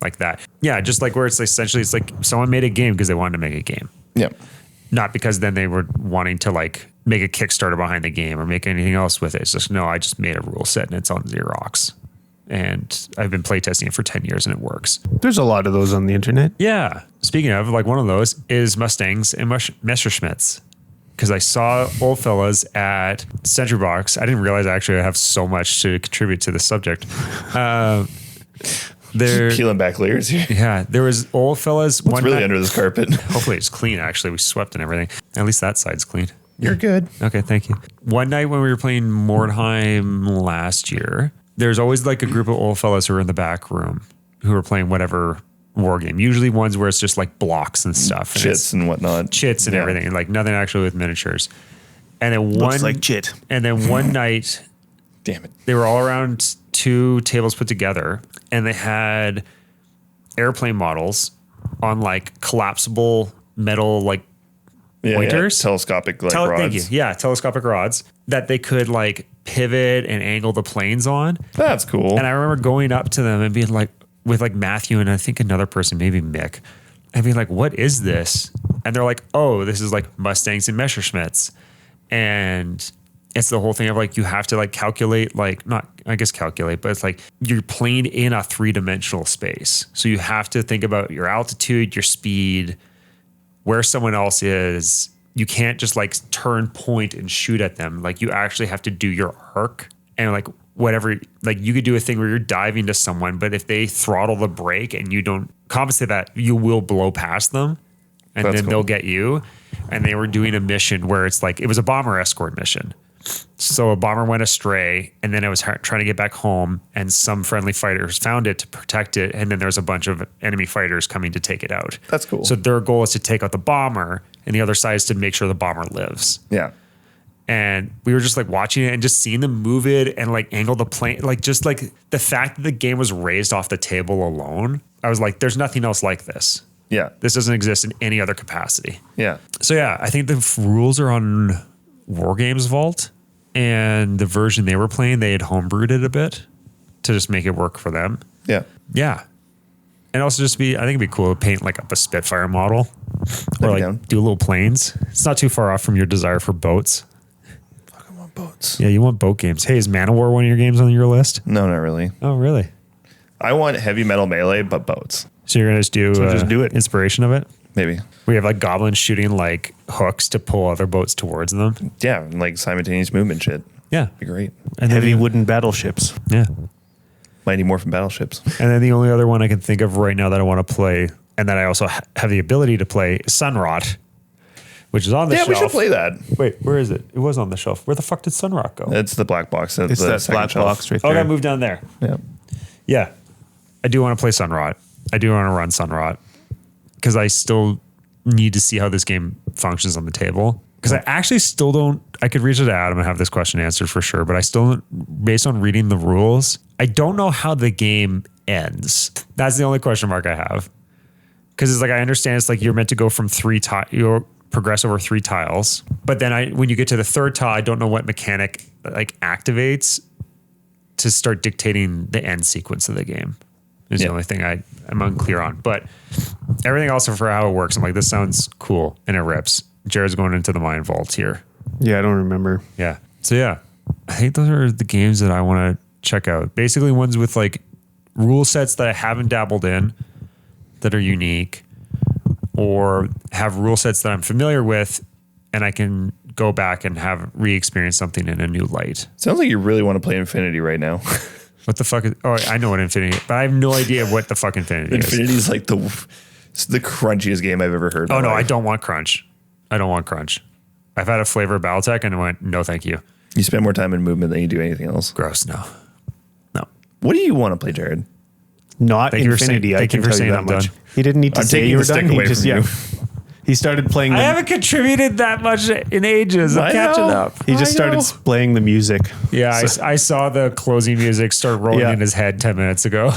Like that. Yeah, just where it's essentially, it's someone made a game because they wanted to make a game. Yeah. Not because then they were wanting to make a Kickstarter behind the game or make anything else with it. It's just, no, I just made a rule set and it's on Xerox. And I've been playtesting it for 10 years and it works. There's a lot of those on the internet. Yeah. Speaking of, one of those is Mustangs and Messerschmitts. Because I saw old fellas at Century Box. I didn't realize actually I have so much to contribute to the subject. They're Peeling back layers here. yeah, there was old fellas. What's really under this carpet? Hopefully it's clean. Actually, we swept and everything. At least that side's clean. You're good. Okay, thank you. One night when we were playing Mordheim last year, there's always a group of old fellas who are in the back room who are playing whatever war game. Usually ones where it's just blocks and stuff, Chits and whatnot. chits and everything, nothing actually with miniatures. And then Looks like chit. And then one night, Damn it. they were all around 2 tables put together, and they had airplane models on collapsible metal pointers. Telescopic rods. Thank you. Yeah, telescopic rods that they could pivot and angle the planes on. That's cool. And I remember going up to them and being with Matthew and I think another person, maybe Mick, and being what is this? And they're like, oh, this is Mustangs and Messerschmitts. And it's the whole thing of you have to calculate, not, I guess calculate, but it's you're playing in a 3-dimensional space. So you have to think about your altitude, your speed, where someone else is. You can't just turn, point and shoot at them. You actually have to do your arc and whatever, you could do a thing where you're diving to someone, but if they throttle the brake and you don't compensate that, you will blow past them and That's then cool. they'll get you. And they were doing a mission where it's it was a bomber escort mission. So a bomber went astray and then it was trying to get back home and some friendly fighters found it to protect it. And then there's a bunch of enemy fighters coming to take it out. That's cool. So their goal is to take out the bomber and the other side is to make sure the bomber lives. Yeah. And we were just watching it and just seeing them move it and angle the plane. The fact that the game was raised off the table alone, I was like, there's nothing else like this. Yeah. This doesn't exist in any other capacity. Yeah. So yeah, I think the rules are on War Games Vault, and the version they were playing, they had homebrewed it a bit to just make it work for them. Yeah. Yeah. And also I think it'd be cool to paint like up a Spitfire model or like down. do little planes. It's not too far off from your desire for boats. Fucking want boats. Yeah, you want boat games. Hey, is Manowar one of your games on your list? No, not really. Oh, really? I want heavy metal melee, but boats. So you're going to just do it. Inspiration of it? Maybe. We have like goblins shooting like hooks to pull other boats towards them. Yeah. And like simultaneous movement shit. Yeah. Be great. And Heavy then, wooden battleships. yeah. Mighty Morphin Battleships. And then the only other one I can think of right now that I want to play, and that I also have the ability to play, is Sunrot, which is on the Yeah, shelf. we should play that. Wait, where is it? It was on the shelf. Where the fuck did Sunrot go? It's the black box. It's the that second black shelf. box right Oh, I there. got moved down there. Yeah. Yeah. I do want to play Sunrot. I do want to run Sunrot because I still need to see how this game functions on the table. Because I actually still don't, I could reach out to Adam and have this question answered for sure, but I still don't, based on reading the rules, I don't know how the game ends. That's the only question mark I have. Because it's like, I understand it's like you're meant to go from you'll progress over 3 tiles. But then when you get to the 3rd tile, I don't know what mechanic like activates to start dictating the end sequence of the game. Is the only thing I'm unclear on. But everything else for how it works, I'm like, this sounds cool and it rips. Jared's going into the mine vault here. Yeah, I don't remember. Yeah. So yeah, I think those are the games that I want to check out. Basically ones with like rule sets that I haven't dabbled in that are unique, or have rule sets that I'm familiar with and I can go back and have re-experience something in a new light. Sounds like you really want to play Infinity right now. What the fuck is, oh, I know what Infinity, but I have no idea what the fuck Infinity is. Infinity is like it's the crunchiest game I've ever heard. Oh no, I don't want crunch. I don't want crunch. I've had a flavor of Battletech and I went, no, thank you. You spend more time in movement than you do anything else. Gross. No. What do you want to play, Jared? Not Thank you for Infinity. saying- I thank you can for tell you saying that I'm much. done. He didn't need to I'm say taking you were the stick done. He away just from you. He started playing. I haven't contributed that much in ages. I'm I catching know. up. He just started playing the music. Yeah, I saw the closing music start rolling Yeah. in his head 10 minutes ago.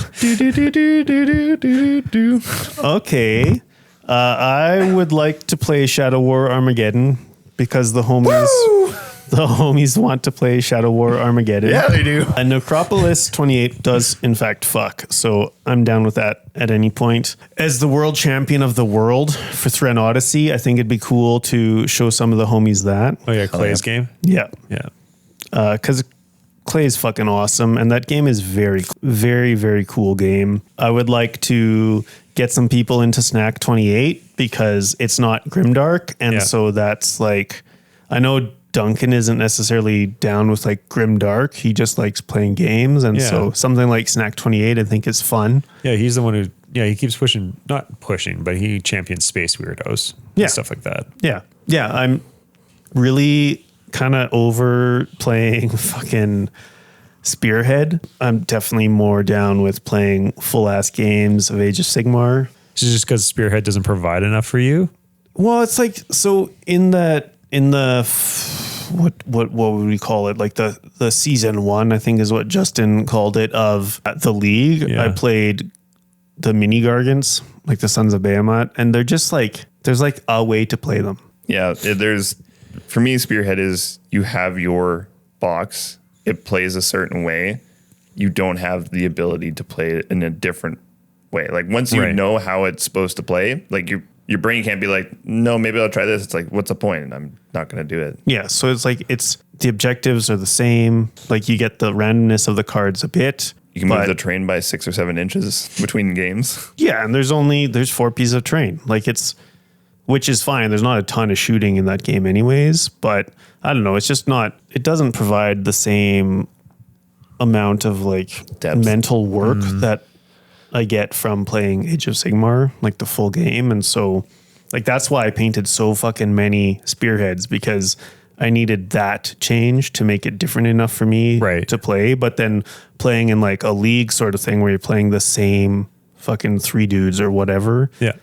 Okay. I would like to play Shadow War Armageddon because the homies want to play Shadow War Armageddon. Yeah, they do. And Necropolis 28 does in fact fuck. So I'm down with that at any point. As the world champion of the world for Threat Odyssey, I think it'd be cool to show some of the homies that. Oh yeah, Clay's game. Yeah. Yeah. Because Clay is fucking awesome, and that game is very, very, very cool game. I would like to get some people into Snack 28 because it's not grimdark, and Yeah. so that's like, I know Duncan isn't necessarily down with like grimdark. He just likes playing games, and Yeah. so something like Snack 28 I think is fun. Yeah, he's the one who, he keeps pushing, not pushing, but he champions space weirdos. Yeah. And stuff like that. Yeah, I'm really kind of over playing fucking Spearhead. I'm definitely more down with playing full ass games of Age of Sigmar. Is it just because Spearhead doesn't provide enough for you? Well, it's like, so in the what would we call it? Like the season 1, I think is what Justin called it, of the league. Yeah. I played the mini Gargants, like the Sons of Behemoth, and they're just like, there's like a way to play them. Yeah, for me, Spearhead is you have your box. It plays a certain way. You don't have the ability to play it in a different way. Like once you Right. know how it's supposed to play, like your brain can't be like, no, maybe I'll try this. It's like, what's the point? I'm not going to do it. Yeah, so it's like the objectives are the same. Like you get the randomness of the cards a bit. You can move but- the train by 6 or 7 inches between games. Yeah, and there's 4 pieces of terrain. Like which is fine. There's not a ton of shooting in that game anyways, but I don't know. It's just not, it doesn't provide the same amount of like Depth. mental work that I get from playing Age of Sigmar, like the full game. And so like, that's why I painted so fucking many spearheads, because I needed that change to make it different enough for me Right. to play. But then playing in like a league sort of thing where you're playing the same fucking 3 dudes or whatever. Yeah.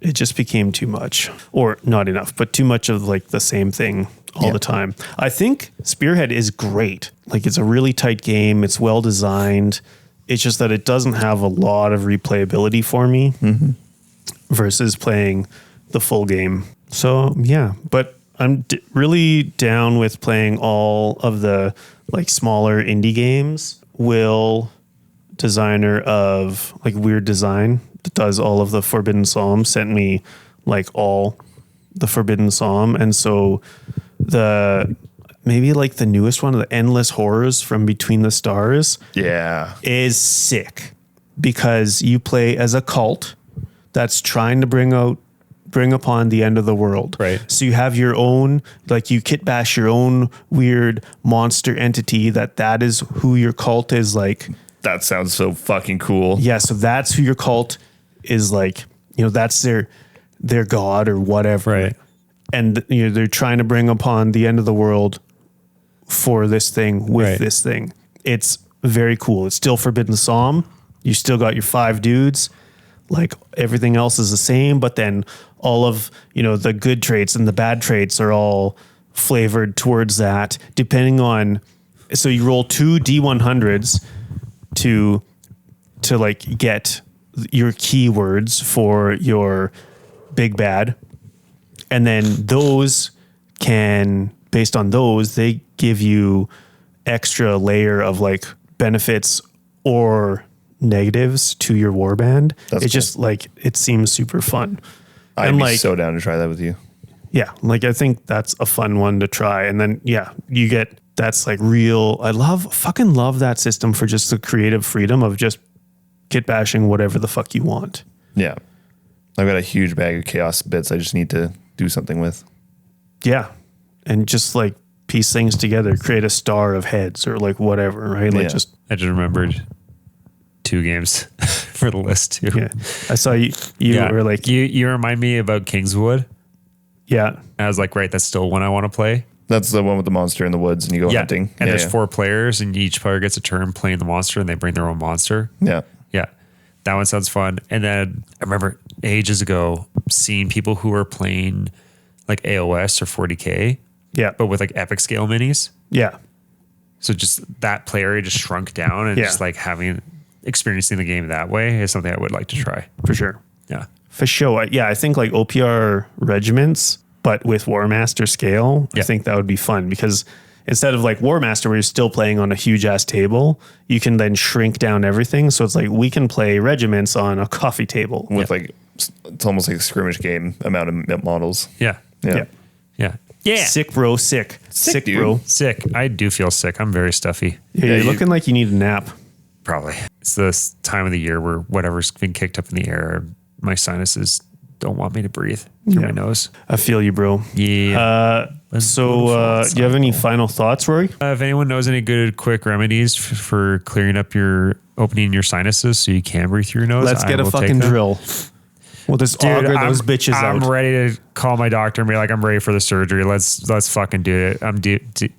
It just became too much, or not enough, but too much of like the same thing all the time. I think Spearhead is great. Like it's a really tight game. It's well designed. It's just that it doesn't have a lot of replayability for me versus playing the full game. So yeah, but I'm really down with playing all of the like smaller indie games. Will, designer of like Weird Design, that does all of the Forbidden Psalm, sent me like all the Forbidden Psalm, and so maybe like the newest one, the Endless Horrors from Between the Stars, is sick because you play as a cult that's trying to bring upon the end of the world. Right. So you have your own, like you kit bash your own weird monster entity that is who your cult is like. That sounds so fucking cool. Yeah. So that's who your cult is like, that's their god or whatever. Right. And they're trying to bring upon the end of the world for this thing with this thing. It's very cool. It's still Forbidden Psalm. You still got your 5 dudes. Like everything else is the same, but then all of, the good traits and the bad traits are all flavored towards that, depending on, so you roll 2 D100s to like get your keywords for your big bad. And then those based on those, they give you extra layer of like benefits or negatives to your warband. It's just like, it seems super fun. I'd be so down to try that with you. Yeah. Like, I think that's a fun one to try. And then, you get, that's like real. I fucking love that system for just the creative freedom of just kit bashing whatever the fuck you want. Yeah. I've got a huge bag of chaos bits I just need to do something with. Yeah. And just like piece things together, create a star of heads or like whatever, right? Like I just remembered 2 games for the list too. Yeah. I saw you were like, you remind me about Kingswood. Yeah. I was like, right, that's still one I want to play. That's the one with the monster in the woods and you go hunting. And there's 4 players and each player gets a turn playing the monster and they bring their own monster. Yeah. Yeah. That one sounds fun. And then I remember ages ago seeing people who were playing like AOS or 40K. Yeah. But with like epic scale minis. Yeah. So just that play area just shrunk down and just like experiencing the game that way is something I would like to try. For sure. Yeah. For sure. I think like OPR regiments, but with War Master scale, I think that would be fun because instead of like War Master where you're still playing on a huge ass table, you can then shrink down everything. So it's like we can play regiments on a coffee table. With like, it's almost like a skirmish game amount of models. Yeah. Yeah. Yeah. Yeah. Sick, bro. Sick, dude. bro. Sick. I do feel sick. I'm very stuffy. Yeah, you're looking like you need a nap. Probably. It's this time of the year where whatever's been kicked up in the air, my sinuses don't want me to breathe through my nose. I feel you, bro. Yeah. So do you have any final thoughts, Rory? If anyone knows any good quick remedies for clearing up opening your sinuses so you can breathe through your nose, Let's get a fucking drill. We'll just auger those bitches out. I'm ready to call my doctor and be like, I'm ready for the surgery. Let's fucking do it. I'm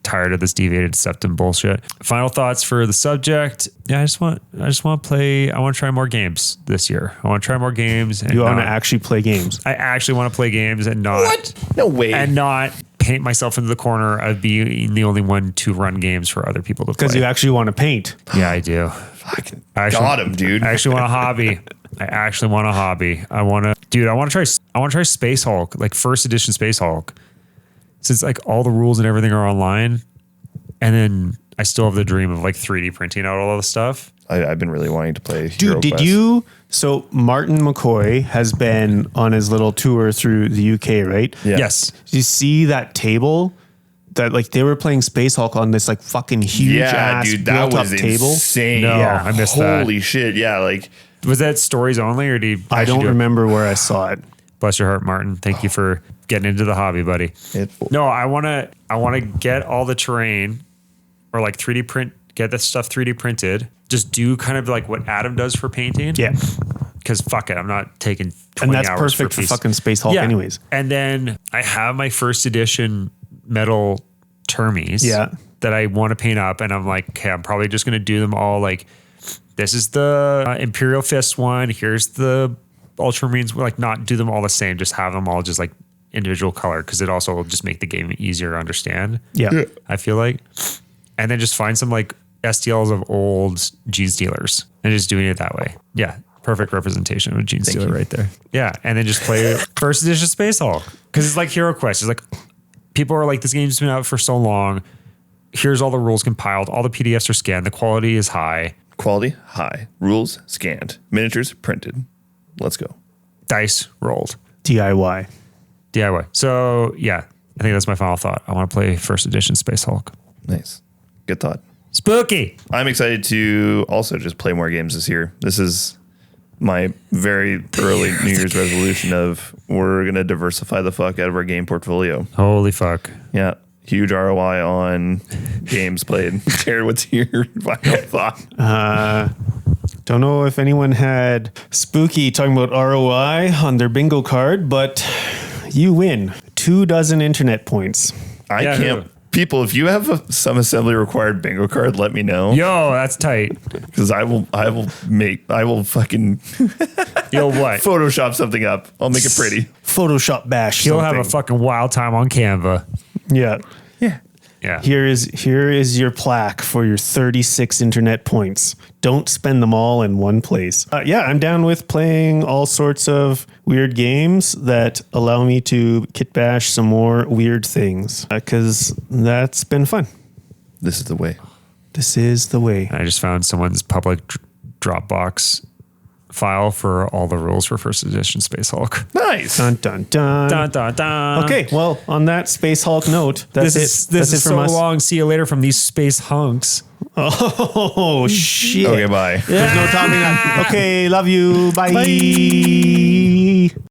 tired of this deviated septum bullshit. Final thoughts for the subject. Yeah, I just want to play. I want to try more games this year. I want to try more games. And you want to actually play games? I actually want to play games and not. What? No way. And not paint myself into the corner of being the only one to run games for other people to play. Because you actually want to paint. Yeah, I do. Fucking Actually, got him, dude. I actually want a hobby. I want to try Space Hulk, like first edition Space Hulk. Since like all the rules and everything are online. And then I still have the dream of like 3D printing out all the stuff. I've been really wanting to play Dude, did you? So Martin McCoy has been on his little tour through the UK, right? Yeah. Yes. Did you see that table? That like they were playing Space Hulk on this like fucking huge ass dude, that built was up table. insane. No, I missed that. Holy shit. Yeah, like Was that stories only or do you I actually don't do it? remember where I saw it. Bless your heart, Martin. Thank you for getting into the hobby, buddy. No, I want to get all the terrain or like 3D print, get this stuff 3D printed. Just do kind of like what Adam does for painting. Yeah. Because fuck it, I'm not taking 20 And that's hours perfect for, for fucking Space Hulk anyways. And then I have my first edition metal Termies that I want to paint up. And I'm like, okay, I'm probably just going to do them all like, this is the Imperial Fist one. Here's the Ultramarines. Like not do them all the same. Just have them all just like individual color. Cause it also will just make the game easier to understand. Yeah. I feel like. And then just find some like STLs of old Gene Stealers and just doing it that way. Yeah. Perfect representation of Gene Stealer right there. Yeah. And then just play first edition Space Hulk. Because it's like Hero Quest. It's like people are like, this game's been out for so long. Here's all the rules compiled. All the PDFs are scanned. The quality is high. Quality high. Rules scanned. Miniatures printed. Let's go. Dice rolled. DIY. So yeah, I think that's my final thought. I want to play first edition Space Hulk. Nice. Good thought. Spooky. I'm excited to also just play more games this year. This is my very early New Year's resolution of we're going to diversify the fuck out of our game portfolio. Holy fuck. Yeah. Huge ROI on games played. Jared, what's your final thought? Don't know if anyone had Spooky talking about ROI on their bingo card, but you win 24 internet points. I Yeah, can't. People, if you have some assembly required bingo card, let me know. Yo, that's tight. Because I will fucking Yo, what? Photoshop something up. I'll make it pretty. Photoshop bash. He'll something. have a fucking wild time on Canva. Yeah. Yeah. Here is your plaque for your 36 internet points. Don't spend them all in one place. I'm down with playing all sorts of weird games that allow me to kit bash some more weird things because that's been fun. This is the way. This is the way. I just found someone's public Dropbox file for all the rules for first edition Space Hulk. Nice. Dun dun dun. Dun, dun, dun. Okay, well, on that Space Hulk note, that's This it. is That's it so from us. long. See you later from these space hunks. Oh shit! Okay, bye. There's no talking. Okay, love you. Bye.